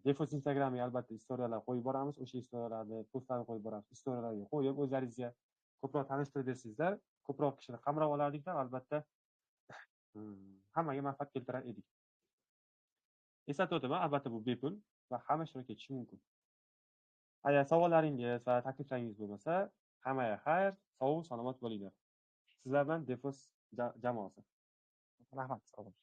Defos Instagramga albatta istoriyalar qo'yib boramiz. O'sha istoriyalarni, postlarni qo'yib boramiz. Istoriyalarga qo'yib, o'zlaringizga ko'proq tanishtirib bersangizlar, ko'proq kishini qamrab olardiklar, albatta hammaga manfaat keltirar edik. Eslatib o'taman, albatta bu bepul va hamma ishtirok etishi mumkin. Agar savollaringiz va takliflaringiz bo'lmasa, hammaga xayr, sog', salomat bo'linglar. Sizlar bilan Defos jamoasi. Rahmat, sog' bo'ling.